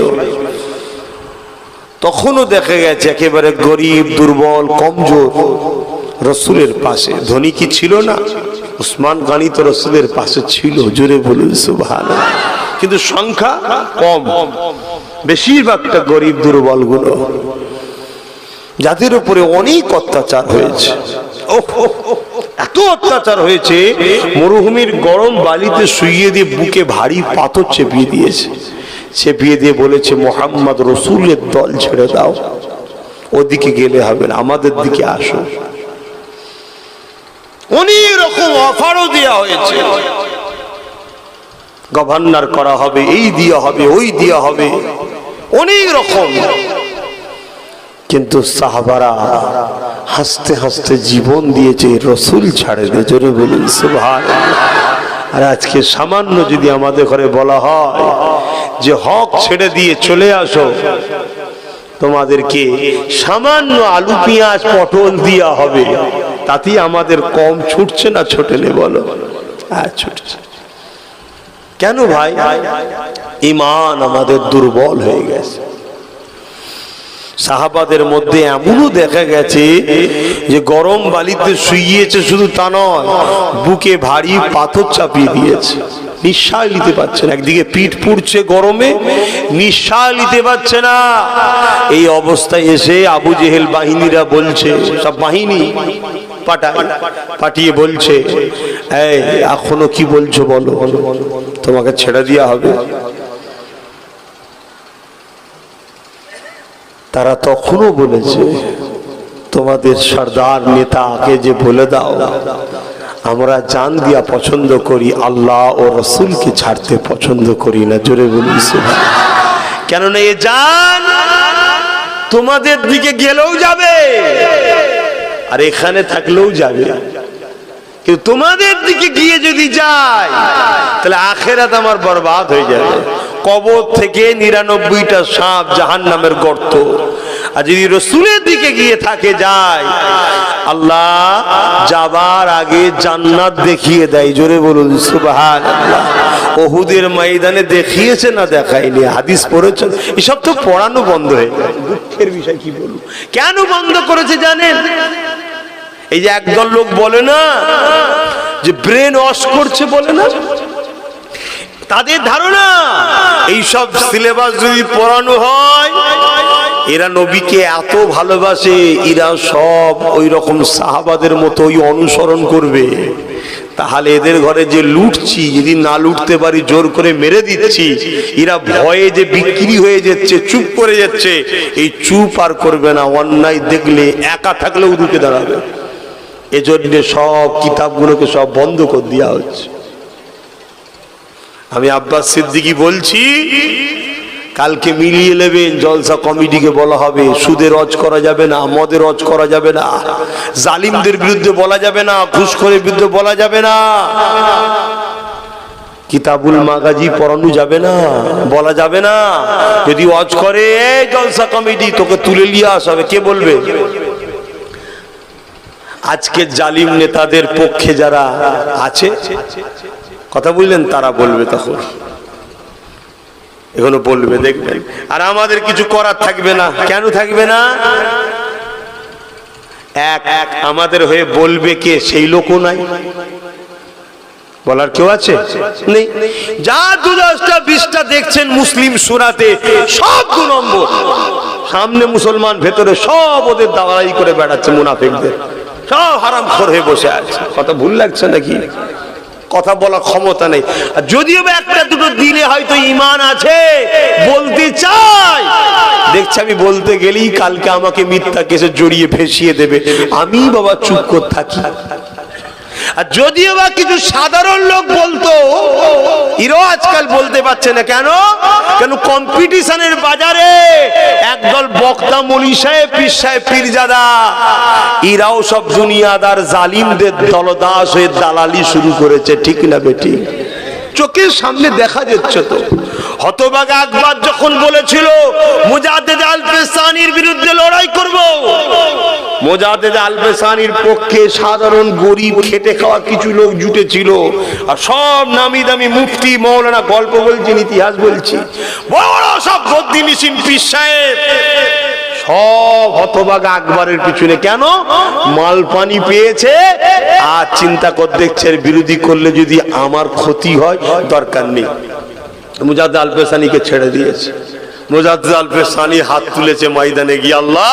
তখনও দেখা গেছে একেবারে গরিব দুর্বল কমজোর রসুলের পাশে ধনী কি ছিল না উসমান গনি তো রসুলের পাশে ছিল জোরে বলুন সুবহানাল্লাহ কিন্তু সংখ্যা কম বেশিরভাগটা গরিব দুর্বল গুলো, যাদের উপরে অনেক অত্যাচার হয়েছে। এত অত্যাচার হয়েছে, মরুভূমির গরম বালিতে শুইয়ে দিয়ে বুকে ভারী পাথর চেপিয়ে দিয়েছে। চেপিয়ে দিয়ে বলেছে, মোহাম্মদ রসুলের দল ছেড়ে দাও, ওদিকে গেলে হবে না, আমাদের দিকে আসো। অনেক রকম অফারও দেওয়া হয়েছে, গভর্নর করা হবে, এই দিয়া হবে, ওই দিয়া হবে, অনেক রকম। কিন্তু সাহাবারা হাসতে হাসতে জীবন দিয়েছে, রসুল ছাড়ে দে। জোরে বলুন সুবহানাল্লাহ। আর আজকে সামান্য যদি আমাদের ঘরে বলা হয় যে হক ছেড়ে দিয়ে চলে আসো, তোমাদেরকে সামান্য আলু পেঁয়াজ পটল দেওয়া হবে, তাতেই আমাদের কম ছুটছে না ছোটে নে? বলো, হ্যাঁ ছুটছে। কেন ভাই? ঈমান আমাদের দুর্বল হয়ে গেছে। সাহাবাদের মধ্যে এমনও দেখা গেছে যে গরম বালিতে শুইয়েছে, শুধু তা নয়, বুকে ভারী পাথর চাপিয়ে দিয়েছে, নিঃশ্বাস নিতে পারছে না। একদিকে পিঠ পুড়ছে গরমে, নিঃশ্বাস নিতে পারছে না। এই অবস্থায় এসে আবু জেহেল বাহিনীরা বলছে, সব বাহিনী পাঠিয়ে বলছে, এই এখনো কি বলছো বলো, তোমাকে ছেড়ে দেওয়া হবে। তারা তখনও বলেছে, তোমাদের সর্দার নেতাকে যে বলে দাও, আমরা জান দিয়া পছন্দ করি, আল্লাহ ও রসুলকে ছাড়তে পছন্দ করি না। জোরে বলি সুবহানাল্লাহ। কেননা এ জান তোমাদের দিকে গেলেও যাবে আর এখানে থাকলেও যাবে, কিন্তু তোমাদের দিকে গিয়ে যদি যায় তাহলে আখেরাত আমার বরবাদ হয়ে যাবে। কবর থেকে 99টা সাপ, জাহান্নামের গর্ত। আর যদি রসুলের দিকে গিয়ে থাকে যায়, আল্লাহ যাবার আগে জান্নাত দেখিয়ে দেয়। জোরে বলুন সুবহানাল্লাহ। উহুদের ময়দানে দেখিয়েছে না দেখায়নি? হাদিস পড়েছেন? এসব তো পড়ানো বন্ধ হয়ে গেছে। দুঃখের বিষয় কি বলবো, কেন বন্ধ করেছে জানেন? এই যে একদল লোক বলে না যে ব্রেন ওয়াশ করছে, বলে না, তাদের ধারণা এইসব সিলেবাস যদি পড়ানো হয়, এরা নবীকে এত ভালোবাসে, এরা সব ওই রকম সাহাবাদের মতো ওই অনুসরণ করবে। তাহলে এদের ঘরে যে লুটছি, যদি না লুটতে পারি জোর করে মেরে দিচ্ছি, এরা ভয়ে যে বিক্রি হয়ে যাচ্ছে, চুপ করে যাচ্ছে, এই চুপ আর করবে না। অন্যায় দেখলে একা থাকলেও রুখে দাঁড়াবে। এজন্য সব কিতাবগুলোকে সব বন্ধ করে দেওয়া হচ্ছে। আমি আব্বাস সিদ্দিকী বলছি, কালকে মিলিয়ে নেবেন, জলসা কমিটিকে বলা হবে সুদের রজ করা যাবে না, মদের রজ করা যাবে না, জালিমদের বিরুদ্ধে বলা যাবে না, ঘুষখোরের বিরুদ্ধে বলা যাবে না, কিতাবুল মাগাজি পড়ানো যাবে না, বলা যাবে না। যদি ওয়াজ করে, এই জলসা কমিটি তোকে তুলে নিয়ে আসা হবে, কে বলবে? আজকে জালিম নেতাদের পক্ষে যারা আছে, কথা বুঝলেন, তারা বলবে, তখন এখনো বলবে, দেখবেন। আর আমাদের কিছু করার থাকবে না। কেন থাকবে না? এক আমাদের হয়ে বলবে কে? সেই লোকও নাই, বলার কেউ আছে? নেই। যা 10টা 20টা দেখছেন মুসলিম সুরাতে, সব 2 নম্বর। সামনে মুসলমান, ভেতরে সব ওদের দাওয়াই করে বেড়াচ্ছে, মুনাফিকদের সব হারামখোর হয়ে বসে আছে। কথা ভুল লাগছে নাকি? কথা বলার ক্ষমতা নেই। যদিও একটা দুটো দিলে হয়তো ঈমান আছে, বলতে চাই, দেখছি আমি বলতে গেলেই কালকে আমাকে মিথ্যা কেসে জড়িয়ে ফেসিয়ে দেবে, আমি বাবা চুপ করে থাকি। আর যদিও বা কিছু সাধারণ লোক বলতো, এরাও আজকাল বলতে পারছে না। কেন? কেন কম্পিটিশনের বাজারে একদল বক্তা, মলি সাহেব, পীর সাহেব, পীরজাদা, এরাও সব দুনিয়াদার জালিমদের দলদাস হয়ে দালালি শুরু করেছে। ঠিক না বেটি? চোখের সামনে দেখা যাচ্ছে তো। হতভাগা আকবর যখন বলেছিল মুজাদ্দেদ আল-পেসানির বিরুদ্ধে লড়াই করব, মুজাদ্দেদ আল-পেসানির পক্ষে সাধারণ গরিব খেটে খাওয়া কিছু লোক জুটেছিল, আর সব নামি দামি মুফতি মৌলানা, গল্প বলছি, ইতিহাস বলছি, বড় বড় সব বদ্দিনিসিন পীর সাহেব, সব হতভাগা আকবরের পিছনে। কেন? মাল পানি পেয়েছে আর চিন্তা করে দেখছে বিরোধী করলে যদি আমার ক্ষতি হয়, দরকার নেই। মুজাদ্দেদ আল-পেসানিকে ছেড়ে দিয়েছে। মুজাদ্দিদ আল পেশানি হাত তুলেছে ময়দানে গিয়ে, আল্লাহ